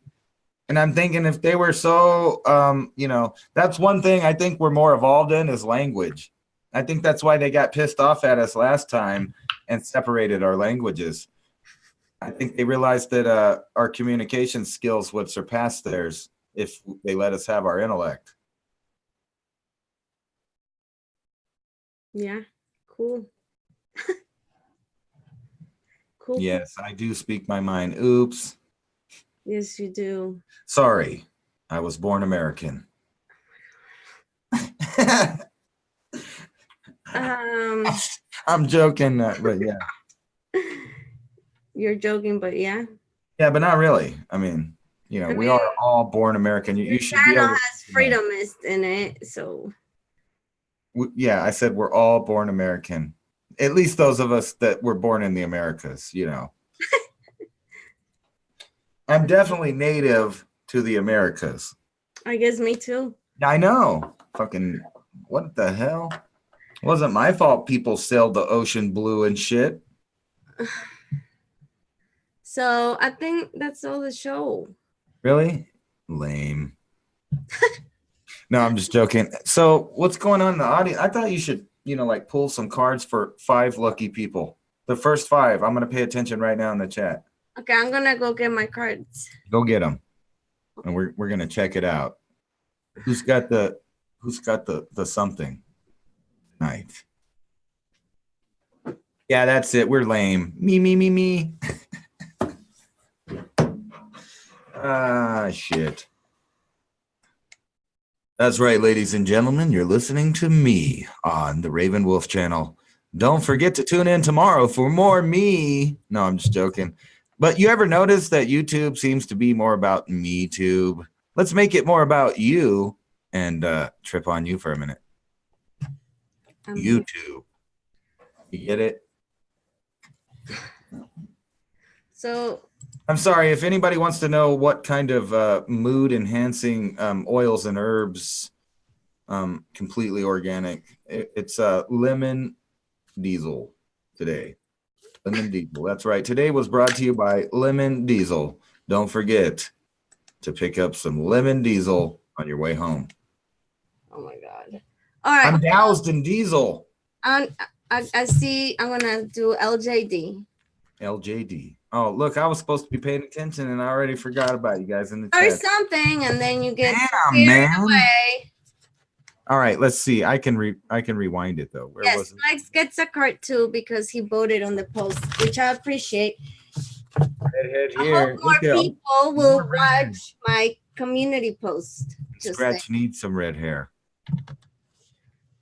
I'm thinking if they were so, that's one thing I think we're more evolved in is language. I think that's why they got pissed off at us last time and separated our languages. I think they realized that our communication skills would surpass theirs if they let us have our intellect. Yeah, cool. Cool. Yes, I do speak my mind. Oops. Yes, you do. Sorry, I was born American. I'm joking, but yeah. You're joking, but yeah. Yeah, but not really. I mean, we are all born American. You should be able to. Has freedomist in it, so. Yeah, I said we're all born American. At least those of us that were born in the Americas, I'm definitely native to the Americas. I guess me too. I know. Fucking, what the hell? It wasn't my fault people sailed the ocean blue and shit. So I think that's all the show. Really? Lame. No, I'm just joking. So what's going on in the audience? I thought you should, like pull some cards for 5 lucky people. The first 5. I'm going to pay attention right now in the chat. Okay, I'm going to go get my cards. Go get them. And we're going to check it out. Who's got the something? Right. Yeah, that's it. We're lame. Me. Shit. That's right, ladies and gentlemen. You're listening to me on the Raven Wolf channel. Don't forget to tune in tomorrow for more me. No, I'm just joking. But you ever notice that YouTube seems to be more about me-tube? Let's make it more about you and trip on you for a minute. YouTube. You get it? So I'm sorry, if anybody wants to know what kind of mood-enhancing oils and herbs, completely organic, it's lemon diesel today. Lemon diesel, that's right. Today was brought to you by Lemon Diesel. Don't forget to pick up some lemon diesel on your way home. Oh my God. All right. I'm doused in diesel. I see. I'm going to do LJD. LJD. Oh, look, I was supposed to be paying attention and I already forgot about you guys in the Or chat. something, and then you get Damn, man. away. All right, let's see. I can rewind it though. Where was Yes, it? Max gets a card too because he voted on the post, which I appreciate. Redhead I here. hope more people will watch my community post. Just Scratch needs some red hair.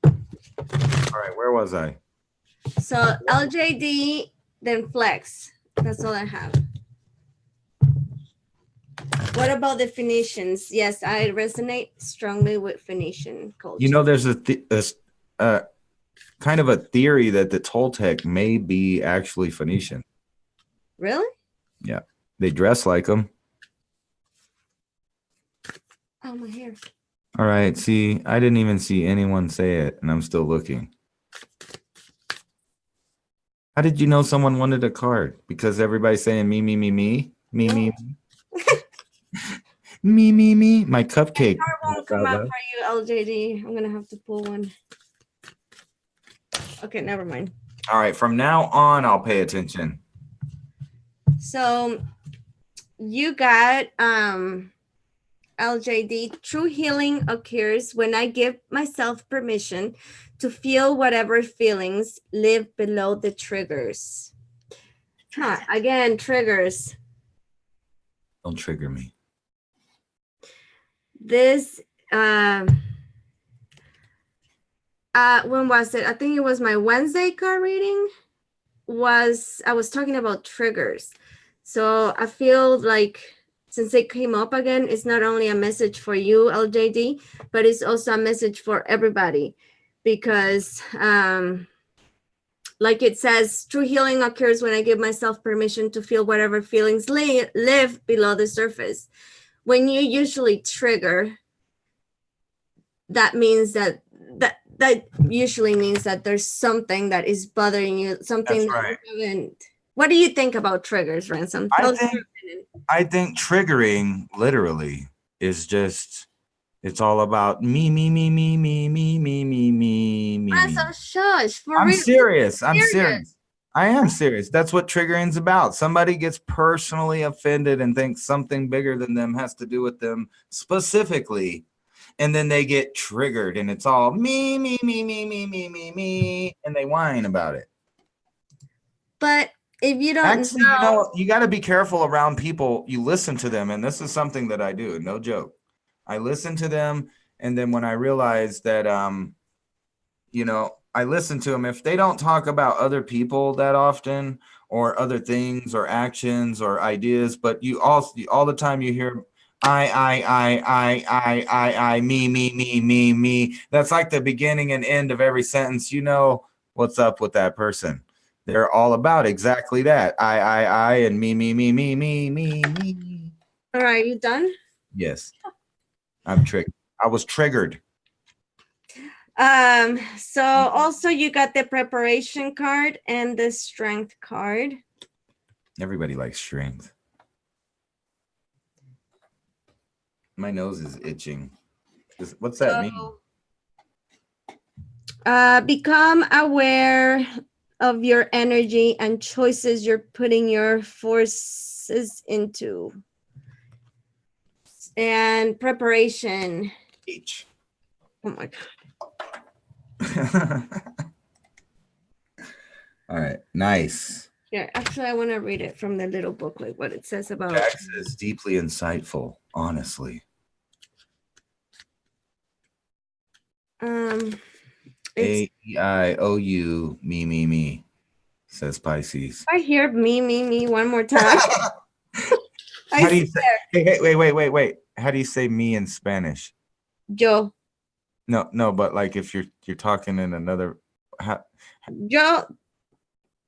All right, where was I? so LJD, then Flex. That's all I have. What about the Phoenicians? Yes, I resonate strongly with Phoenician culture. You know, there's a kind of a theory that the Toltec may be actually Phoenician. Really? Yeah, they dress like them. Oh, my hair. All right, see, I didn't even see anyone say it, and I'm still looking. How did you know someone wanted a card? Because everybody's saying me, me, me, me, me, No. me, me, me, me. My cupcake. Card won't come out for you, LJD. I'm gonna have to pull one. Okay, never mind. All right, from now on, I'll pay attention. So you got LJD. True healing occurs when I give myself permission to feel whatever feelings live below the triggers. Huh, again, triggers. Don't trigger me. This when was it? I think it was my Wednesday card reading. I was talking about triggers. So I feel like since it came up again, it's not only a message for you, LJD, but it's also a message for everybody because like it says, true healing occurs when I give myself permission to feel whatever feelings live below the surface. When you usually trigger, that means that usually means that there's something that is bothering you, something That's right. you haven't. What do you think about triggers, Ransom? I think triggering literally is just, it's all about me, me, me, me, me, me, me, me, me, me. Ransom, shush. For I'm real. serious. I'm serious. I am serious. That's what triggering's about. Somebody gets personally offended and thinks something bigger than them has to do with them specifically. And then they get triggered and it's all me, me, me, me, me, me, me, me. And they whine about it. But if you don't actually, you know, you got to be careful around people. You listen to them. And this is something that I do. No joke. I listen to them. And then when I realize that, you know, I listen to them. If they don't talk about other people that often or other things or actions or ideas, but you also all the time you hear I, me, me, me, me, me. That's like the beginning and end of every sentence. You know what's up with that person. They're all about exactly that. I, and me, me, me, me, me, me, me. All right, you done? Yes. I'm triggered. I was triggered. So also you got the preparation card and the strength card. Everybody likes strength. My nose is itching. What's that mean? Become aware of your energy and choices you're putting your forces into. And preparation. H. Oh my God. All right, nice. Yeah, actually, I want to read it from the little booklet, what it says about. Jack says deeply insightful, honestly. A-E-I-O-U, me, me, me, says Pisces. I hear me one more time. How do you say? Hey, wait. How do you say me in Spanish? Yo. No, but like if you're talking in another. Yo.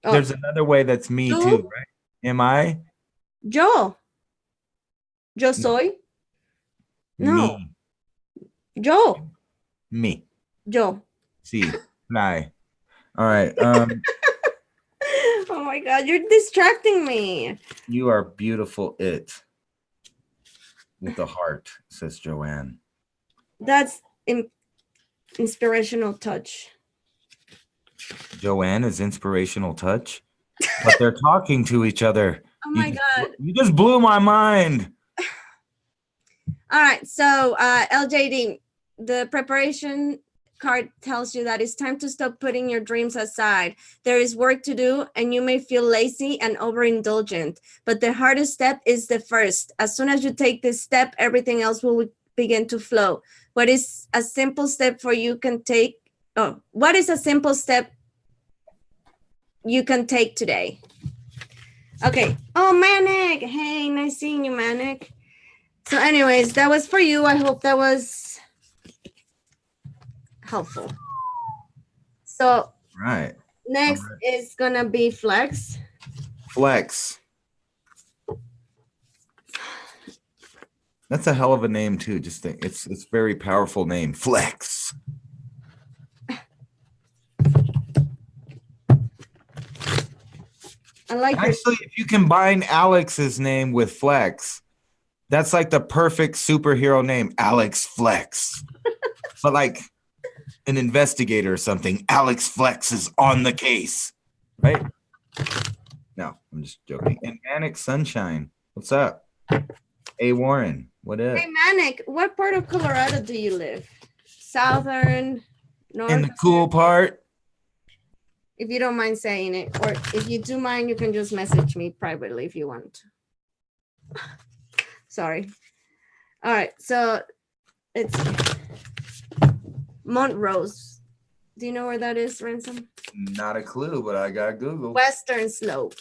Oh. There's another way that's me too, right? Am I? Yo. Yo soy. No. Me. Yo. Me. Yo. See. Nai. All right. Oh my God, you're distracting me. You are beautiful. It. With the heart, says Joanne. That's inspirational touch. Joanne is inspirational touch, but they're talking to each other. Oh my God. You just blew my mind. All right. So LJD, the preparation card tells you that it's time to stop putting your dreams aside. There is work to do, and you may feel lazy and overindulgent, but the hardest step is the first. As soon as you take this step, everything else will begin to flow. What is a simple step you can take today? Okay. Oh, Manic. Hey, nice seeing you, Manic. So anyways, that was for you. I hope that was helpful. So Right. next is gonna be Flex. Flex. That's a hell of a name too. Just think, it's a very powerful name. Flex. I like Actually, if you combine Alex's name with Flex, that's like the perfect superhero name, Alex Flex. But like an investigator or something, Alex Flex is on the case, right? No, I'm just joking. And Manic Sunshine, what's up? Hey Warren, what up? Hey Manic, what part of Colorado do you live? Southern, northern? In the cool part. If you don't mind saying it, or if you do mind, you can just message me privately if you want. Sorry. All right, so it's Montrose. Do you know where that is, Ransom? Not a clue, but I got Google. Western Slope.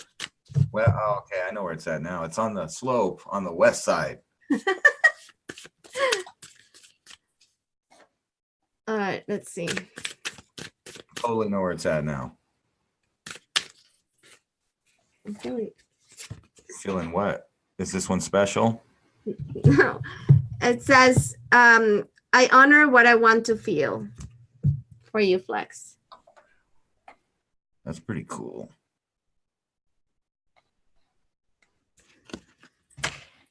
Well, okay, I know where it's at now. It's on the slope on the west side. All right, let's see. Totally know where it's at now. I'm Feeling what? Is this one special? No, it says, I honor what I want to feel. For you, Flex. That's pretty cool.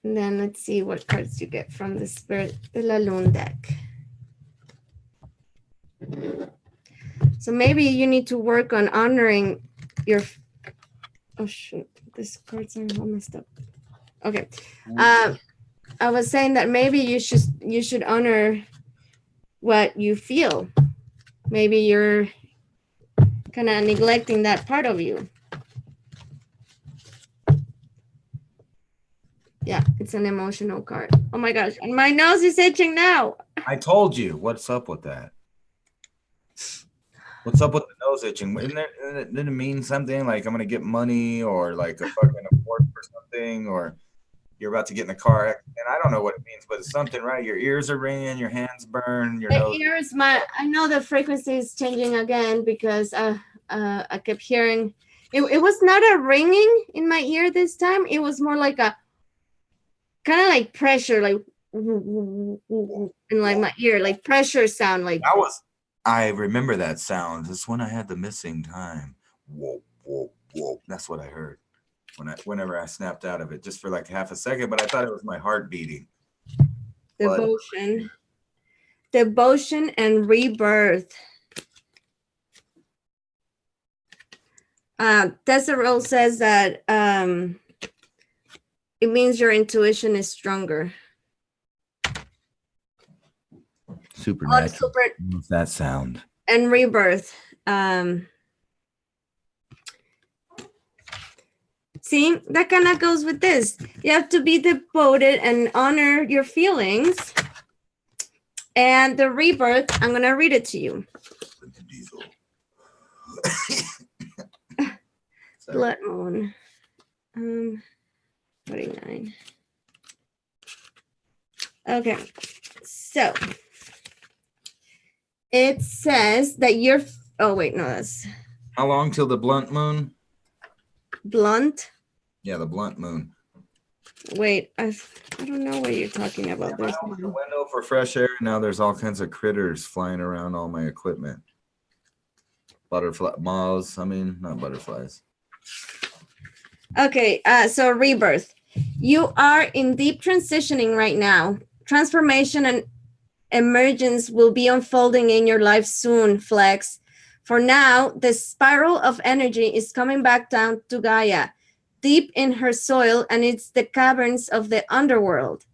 And then let's see what cards you get from the Spirit de la Lune deck. So maybe you need to work on honoring your, oh shoot, this cards are all messed up. Okay. I was saying that maybe you should honor what you feel. Maybe you're kind of neglecting that part of you. Yeah, it's an emotional card. Oh my gosh, and my nose is itching now. I told you. What's up with that? What's up with the nose itching? Didn't it mean something like I'm gonna get money or like a fucking award for something, or you're about to get in a car accident? I don't know what it means, but it's something, right? Your ears are ringing, your hands burn, your nose. Ears, I know the frequency is changing again because I kept hearing it was not a ringing in my ear this time. It was more like a kind of like pressure, like in like my ear, like pressure sound. Like that was. I remember that sound. It's when I had the missing time. Whoa, whoa, whoa. That's what I heard whenever I snapped out of it, just for like half a second. But I thought it was my heart beating. Devotion and rebirth. Desiree says that it means your intuition is stronger. Supernatural. What's that sound? And rebirth. See, that kind of goes with this. You have to be devoted and honor your feelings. And the rebirth, I'm going to read it to you. Blood moon. 49. Okay. So it says that you're, oh wait, no, that's. How long till the blunt moon? Blunt? Yeah, the blunt moon. Wait, I don't know what you're talking about. There's I opened the window for fresh air. Now there's all kinds of critters flying around all my equipment. Butterfly, moths, not butterflies. Okay, so rebirth. You are in deep transitioning right now. Transformation and emergence will be unfolding in your life soon, Flex. For now, the spiral of energy is coming back down to Gaia. deep in her soil, and it's the caverns of the underworld.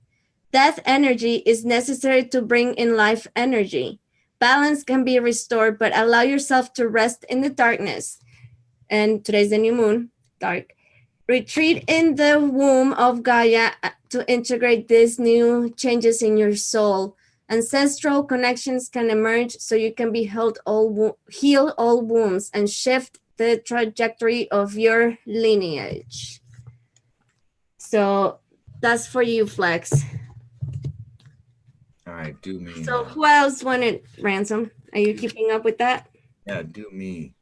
Death energy is necessary to bring in life energy. Balance can be restored, but allow yourself to rest in the darkness. And today's the new moon, dark. Retreat in the womb of Gaia to integrate these new changes in your soul. Ancestral connections can emerge so you can be heal all wounds and shift the trajectory of your lineage. So that's for you, Flex. All right, do me. So who else wanted ransom? Are you keeping up with that? Yeah, do me.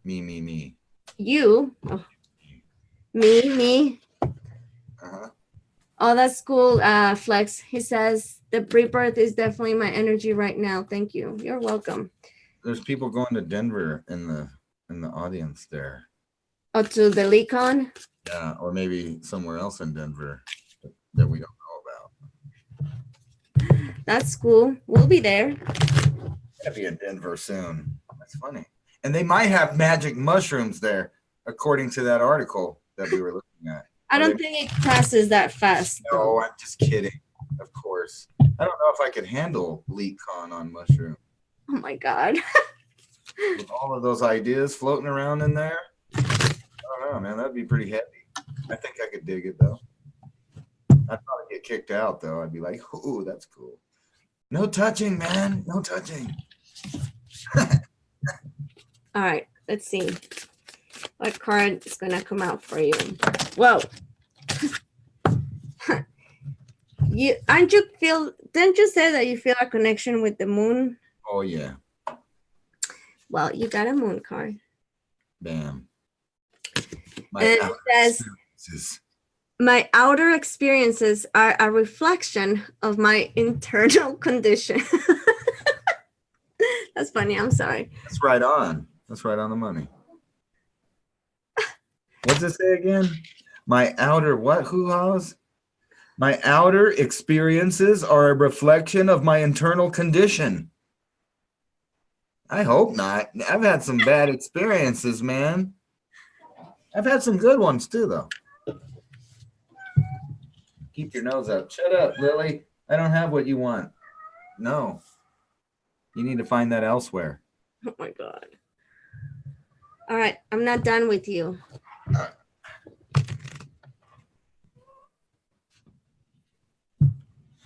Me. You? Oh. Me. Uh-huh. Oh, that's cool, Flex. He says the rebirth is definitely my energy right now. Thank you. You're welcome. There's people going to Denver in the audience there. Oh, to the Lecon? Yeah, or maybe somewhere else in Denver that we don't know about. That's cool. We'll be there. I'll be in Denver soon. That's funny. And they might have magic mushrooms there, according to that article that we were looking at. I don't think it passes that fast. No, Though. I'm just kidding. Of course. I don't know if I could handle LeakCon on mushroom. Oh my God. With all of those ideas floating around in there. I don't know, man. That'd be pretty heavy. I think I could dig it though. I'd probably get kicked out though. I'd be like, ooh, that's cool. No touching, man. No touching. All right. Let's see. What card is gonna come out for you? Whoa. Didn't you say that you feel a connection with the moon? Oh yeah. Well, you got a moon card. Bam. And it says, my outer experiences are a reflection of my internal condition. That's funny. I'm sorry. That's right on. That's right on the money. What's it say again? My outer what? Who house? My outer experiences are a reflection of my internal condition. I hope not. I've had some bad experiences, man. I've had some good ones too, though. Keep your nose up. Shut up, Lily. I don't have what you want. No. You need to find that elsewhere. Oh my God. All right. I'm not done with you.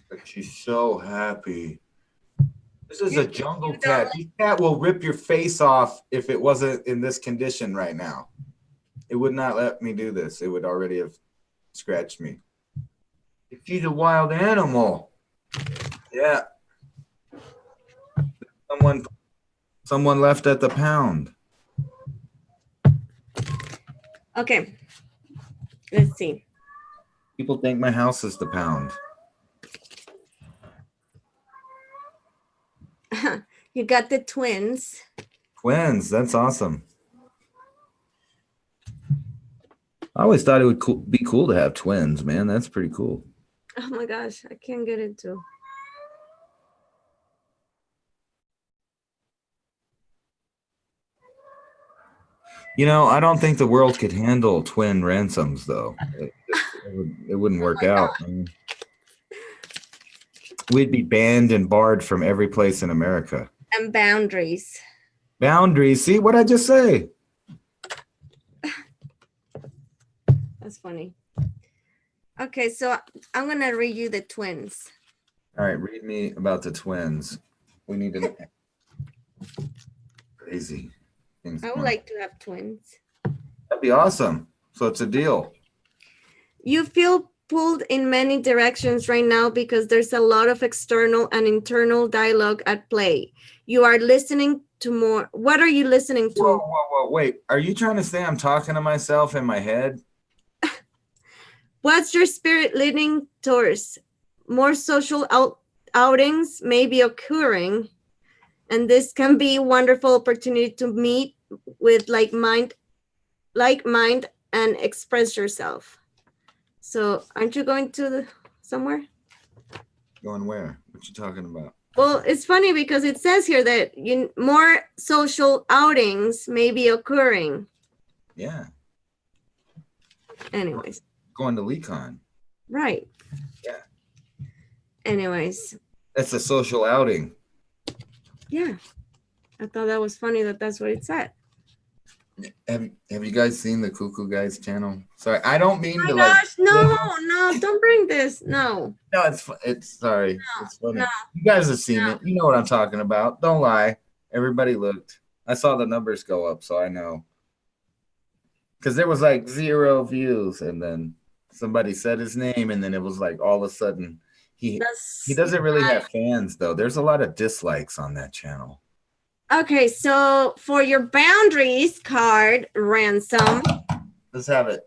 But she's so happy. This is a jungle cat. This cat will rip your face off if it wasn't in this condition right now. It would not let me do this. It would already have scratched me. She's a wild animal. Yeah. Someone left at the pound. Okay. Let's see. People think my house is the pound. You got the twins. Twins. That's awesome. I always thought it would be cool to have twins, man. That's pretty cool. Oh my gosh. I can't get into. You know, I don't think the world could handle twin ransoms, though. It wouldn't work out. We'd be banned and barred from every place in America. And boundaries. Boundaries. See what I just say? That's funny. Okay, so I'm going to read you the twins. All right, read me about the twins. We need to... Crazy. I would like to have twins. That'd be awesome. So it's a deal. You feel pulled in many directions right now because there's a lot of external and internal dialogue at play. You are listening to more. What are you listening to? Whoa. Wait, are you trying to say I'm talking to myself in my head? What's your spirit leaning towards? More social outings may be occurring, and this can be a wonderful opportunity to meet with like mind and express yourself. So aren't you going to somewhere? Going where? What you talking about? Well, it's funny because it says here that more social outings may be occurring. Yeah. Anyways, Going to LeCon. right. Yeah. Anyways, That's a social outing. yeah. I thought that was funny that that's what it said. Have you guys seen the Cuckoo Guys channel? Sorry, I don't mean Oh to my gosh, no, Yeah. don't bring this. No. No, it's sorry. It's funny. No. You guys have seen No. it. You know what I'm talking about. Don't lie. Everybody looked. I saw the numbers go up, so I know. Because there was like 0 views, and then somebody said his name, and then it was like all of a sudden he doesn't really have fans though. There's a lot of dislikes on that channel. Okay, so for your boundaries card, Ransom, Let's have it.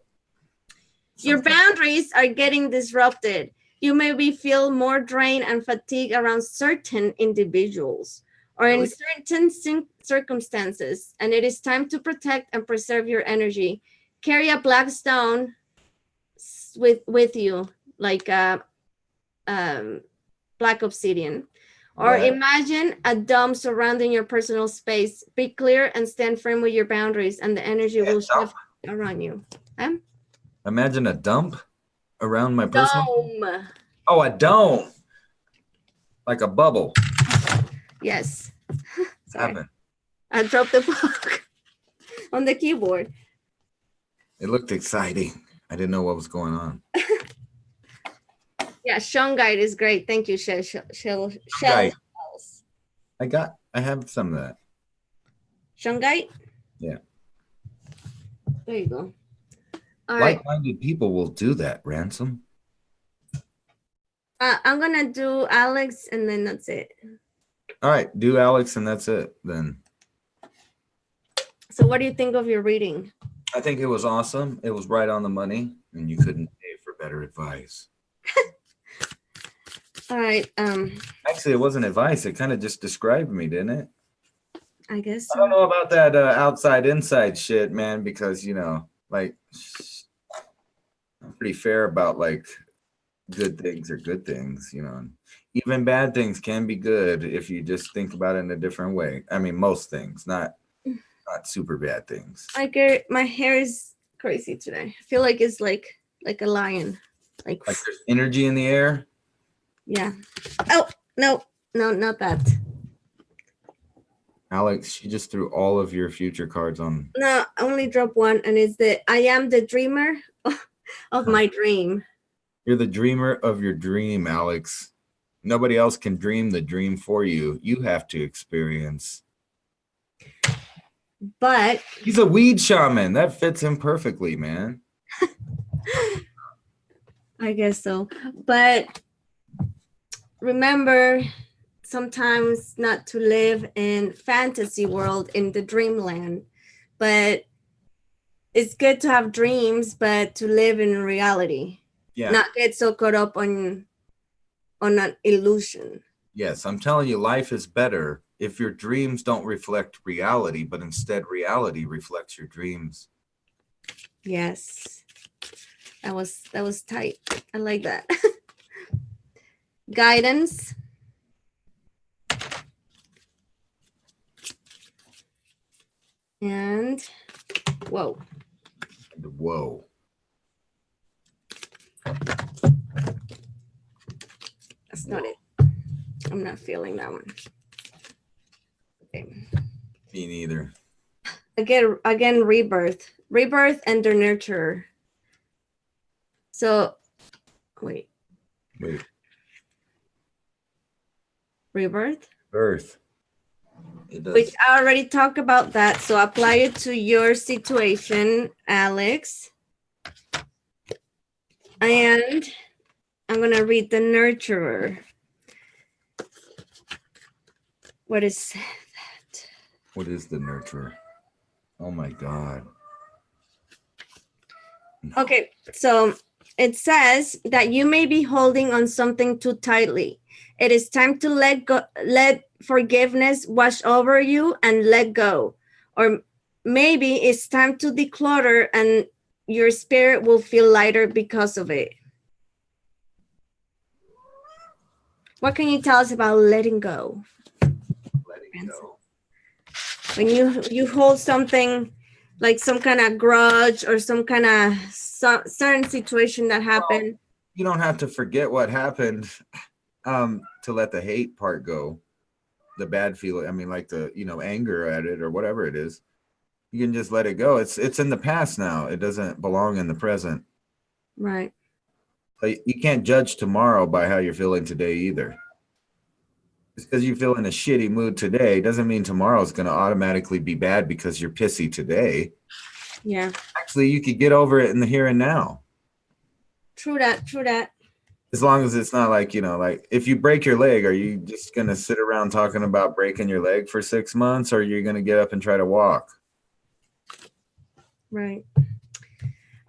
your boundaries are getting disrupted. You may feel more drained and fatigue around certain individuals or in certain circumstances, and it is time to protect and preserve your energy. Carry a black stone with you, like a black obsidian. Or imagine a dome surrounding your personal space. Be clear and stand firm with your boundaries, and the energy will shift around you. Imagine a dump around my personal. Dome. Oh, a dome. Like a bubble. Yes. Sorry. I dropped the book on the keyboard. It looked exciting. I didn't know what was going on. Yeah, Shungite is great. Thank you, Shell. I have some of that. Shungite? Yeah. There you go. All right. Like-minded people will do that, Ransom. I'm going to do Alex, and then that's it. All right, do Alex, and that's it then. So what do you think of your reading? I think it was awesome. It was right on the money, and you couldn't pay for better advice. All right. Actually, it wasn't advice. It kind of just described me, didn't it? I guess so. I don't know about that outside inside shit, man, because like I'm pretty fair about like good things are good things, Even bad things can be good if you just think about it in a different way. I mean, most things, not super bad things. My hair is crazy today. I feel like it's like a lion. Like there's energy in the air. Yeah. Oh, no, not that. Alex, she just threw all of your future cards on. No, I only dropped one, and it's I am the dreamer of my dream. You're the dreamer of your dream, Alex. Nobody else can dream the dream for you. You have to experience. But he's a weed shaman. That fits him perfectly, man. I guess so. But remember sometimes not to live in fantasy world, in the dreamland, but it's good to have dreams, but to live in reality. Yeah. Not get so caught up on an illusion. Yes, I'm telling you, life is better if your dreams don't reflect reality, but instead reality reflects your dreams. Yes. That was tight. I like that. Guidance. And whoa. Whoa. That's not it. I'm not feeling that one. Okay. Me neither. Again, rebirth and the nurturer. So, wait. Rebirth? Birth. It does. Which I already talked about that. So apply it to your situation, Alex. And I'm going to read the nurturer. What is that? What is the nurturer? Oh my God. No. Okay, so it says that you may be holding on something too tightly. It is time to let go, let forgiveness wash over you and let go. Or maybe it's time to declutter and your spirit will feel lighter because of it. What can you tell us about letting go? Letting go. When you hold something like some kind of grudge or some kind of certain situation that happened. You don't have to forget what happened to let the hate part go, the bad feeling. I mean, like the anger at it or whatever it is. You can just let it go. It's in the past now. It doesn't belong in the present. Right. Like, you can't judge tomorrow by how you're feeling today either. Just because you feel in a shitty mood today doesn't mean tomorrow is going to automatically be bad because you're pissy today. Yeah. Actually, you could get over it in the here and now. True that. As long as it's not like, like if you break your leg, are you just going to sit around talking about breaking your leg for 6 months, or are you going to get up and try to walk? Right.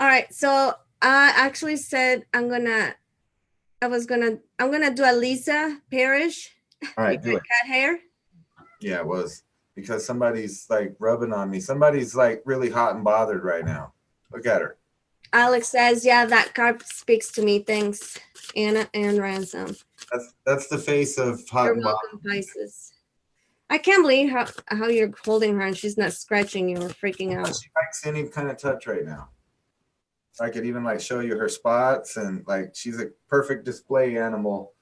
All right. So I actually said I'm gonna do a Lisa Parrish. All right, do it. Cat hair. Yeah, it was because somebody's like rubbing on me. Somebody's like really hot and bothered right now. Look at her. Alex says, yeah, that card speaks to me. Thanks, Anna and Ransom. That's the face of hot You're and welcome, bothered. Pisces. I can't believe how you're holding her and she's not scratching you or freaking out. She likes any kind of touch right now. I could even like show you her spots, and like she's a perfect display animal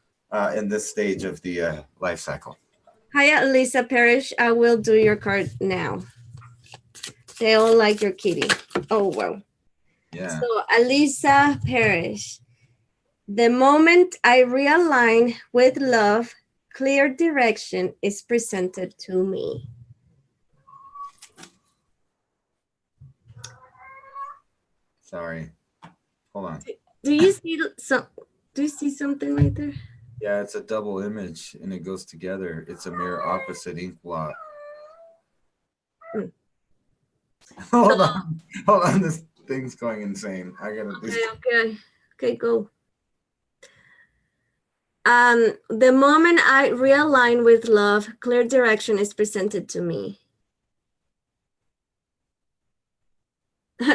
in this stage of the life cycle. Hiya, Lisa Parrish. I will do your card now. They all like your kitty. Oh, wow. Yeah. So, Alisa Parrish. The moment I realign with love, clear direction is presented to me. Sorry. Hold on. Do you see something right there? Yeah, it's a double image and it goes together. It's a mirror opposite ink blot. Hold on. This thing's going insane. I gotta do. Okay, go. The moment I realign with love, clear direction is presented to me.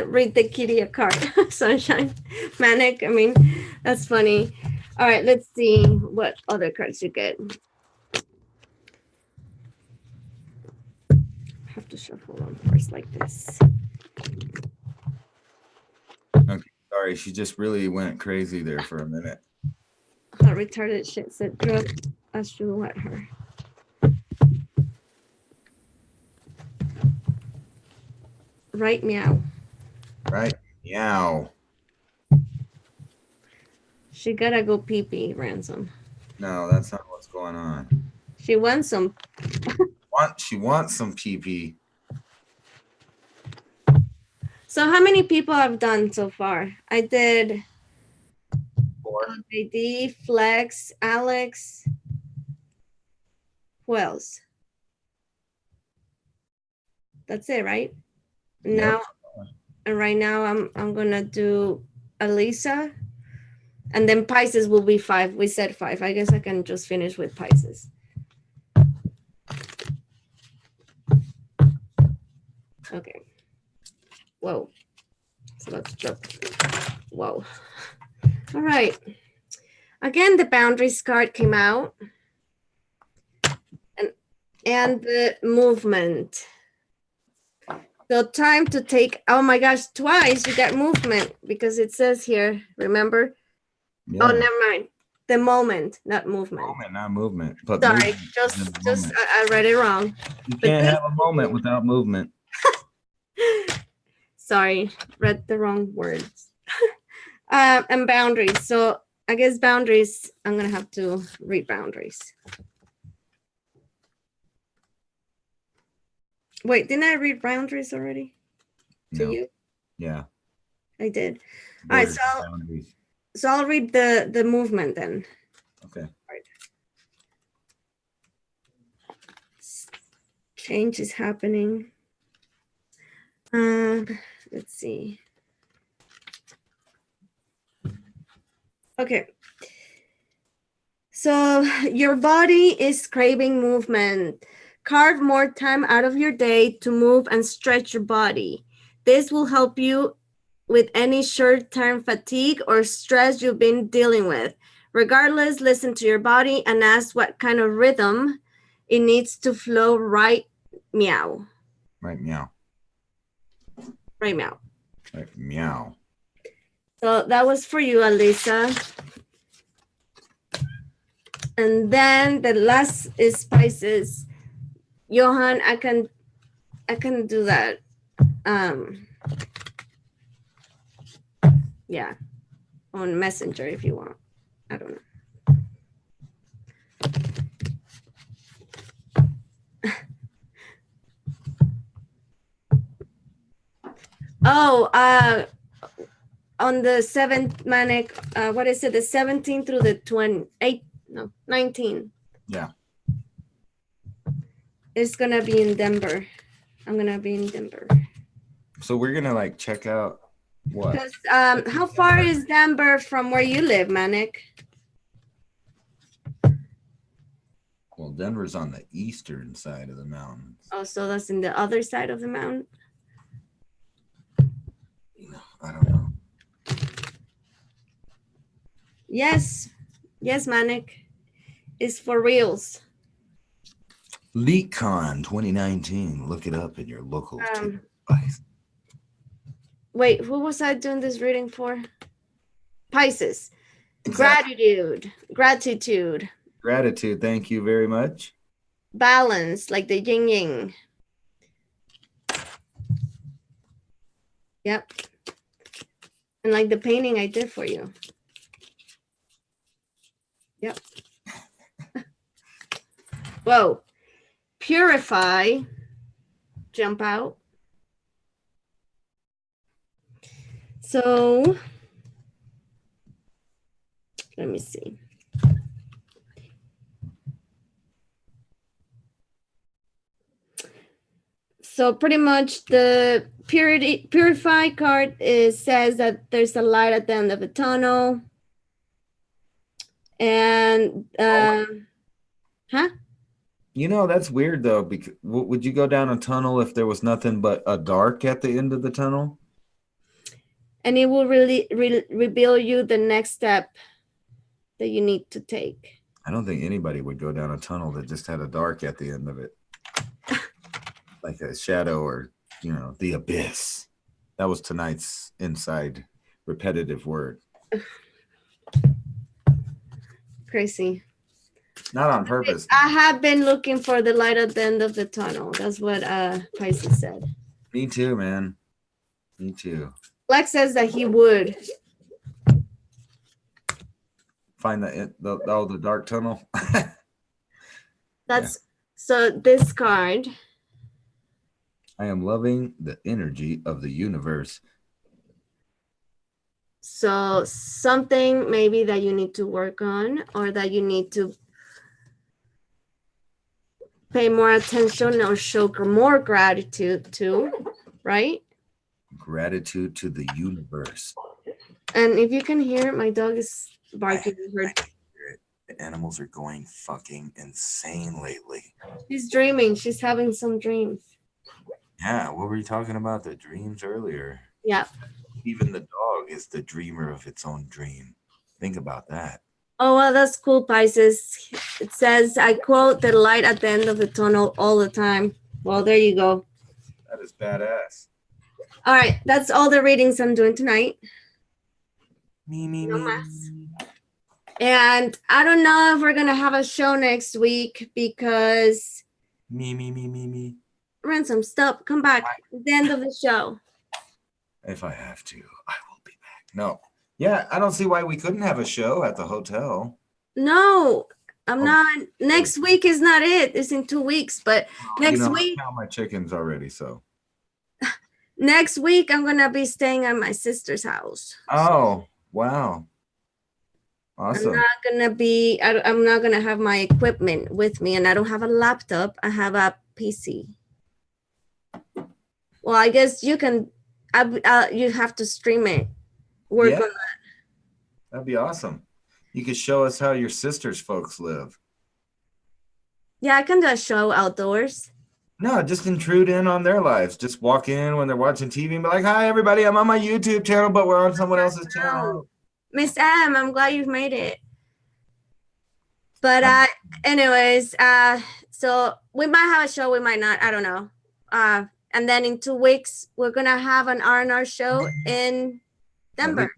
Read the kitty a card. Sunshine. Manic. I mean, that's funny. All right, let's see what other cards you get. I have to shuffle them first like this. Okay, sorry, she just really went crazy there for a minute. Her retarded shit said, I should let her. Right, meow. Right? Meow. She gotta go pee-pee, Ransom. No, that's not what's going on. She wants some. She wants some pee-pee. So how many people have done so far? I did 4. JD, Flex, Alex. Who else? That's it, right? Yep. Now, and right now I'm gonna do Alisa, and then Pisces will be 5. We said 5. I guess I can just finish with Pisces. Okay. Whoa. So let's jump. Whoa. All right. Again, the boundaries card came out. And the movement. So time to take, oh my gosh, twice you got movement because it says here, remember? Yeah. Oh, never mind. The moment, not movement. Moment, not movement. But sorry, movement just I read it wrong. You can't have a moment without movement. Sorry, read the wrong words. And boundaries. So I guess boundaries, I'm gonna have to read boundaries. Wait, didn't I read boundaries already? To you? Yeah. I did. All right, so I'll read the movement then. Okay. All right. Change is happening. Let's see. Okay. So your body is craving movement. Carve more time out of your day to move and stretch your body. This will help you with any short-term fatigue or stress you've been dealing with. Regardless, listen to your body and ask what kind of rhythm it needs to flow. Right, meow. Right, meow. Right now. Like meow. So that was for you, Alisa. And then the last is spices. Johan, I can do that. Yeah, on Messenger if you want. I don't know. Oh, on the 7th, Manic, what is it? The 17th through the 28th, no, 19. Yeah. It's gonna be in Denver. I'm gonna be in Denver. So we're gonna like check out what? Because how far is Denver from where you live, Manic? Well, Denver's on the eastern side of the mountains. Oh, so that's in the other side of the mountain. I don't know. Yes, Manic. It's for reals. LeakCon 2019. Look it up in your local device. Wait, who was I doing this reading for? Pisces. Exactly. Gratitude. Thank you very much. Balance, like the yin yang. Yep. And like the painting I did for you. Yep. Whoa. Purify. Jump out. So let me see. So pretty much the purify card says that there's a light at the end of the tunnel. And huh? You know, that's weird though, because would you go down a tunnel if there was nothing but a dark at the end of the tunnel? And it will really reveal you the next step that you need to take. I don't think anybody would go down a tunnel that just had a dark at the end of it. Like a shadow or, you know, the abyss. That was tonight's inside repetitive word. Crazy. Not on purpose. I have been looking for the light at the end of the tunnel. That's what Pisces said. Me too, man. Me too. Lex says that he would Find the dark tunnel. That's so this card. I am loving the energy of the universe. So something maybe that you need to work on, or that you need to pay more attention or show more gratitude to, right? Gratitude to the universe. And if you can hear, my dog is barking. The animals are going fucking insane lately. She's dreaming. She's having some dreams. Yeah, what were you talking about? The dreams earlier. Yeah. Even the dog is the dreamer of its own dream. Think about that. Oh, well, that's cool, Pisces. It says, I quote, the light at the end of the tunnel all the time. Well, there you go. That is badass. All right, that's all the readings I'm doing tonight. Me. And I don't know if we're going to have a show next week because... Me. Ransom, stop. Come back. It's the end of the show. If I have to, I will be back. No. Yeah, I don't see why we couldn't have a show at the hotel. No, I'm not. Next week is not it. It's in 2 weeks. But next week... I count my chickens already, so... Next week, I'm going to be staying at my sister's house. Oh, wow. Awesome. I'm not going to have my equipment with me, and I don't have a laptop. I have a PC. Well, I guess you can, you have to stream it. Work on that. That'd be awesome. You could show us how your sister's folks live. Yeah, I can do a show outdoors. No, just intrude in on their lives. Just walk in when they're watching TV and be like, hi, everybody, I'm on my YouTube channel, but we're on someone else's channel. Miss M, I'm glad you've made it. But anyways, so we might have a show, we might not. I don't know. And then in 2 weeks, we're going to have an R&R show in Denver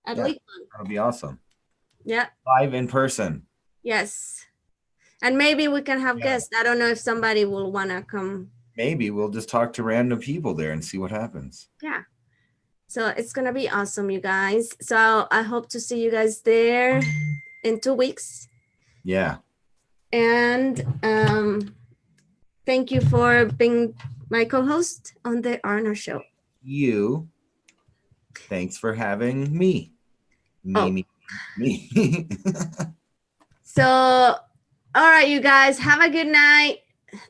at Yeah. Lakeland. That'll be awesome. Yeah. Live in person. Yes. And maybe we can have Yeah. guests. I don't know if somebody will want to come. Maybe we'll just talk to random people there and see what happens. Yeah. So it's going to be awesome, you guys. So I hope to see you guys there in 2 weeks. Yeah. And thank you for being my co-host on the R&R Show. You. Thanks for having me. Me. So, all right, you guys, have a good night.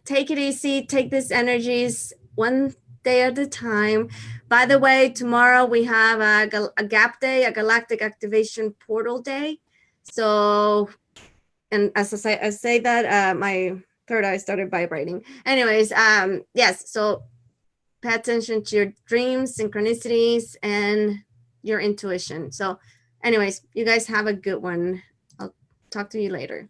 Take it easy. Take these energies one day at a time. By the way, tomorrow we have a gap day, a galactic activation portal day. So, and as I say that, my third eye started vibrating. Anyways, yes. So pay attention to your dreams, synchronicities, and your intuition. So anyways, you guys have a good one. I'll talk to you later.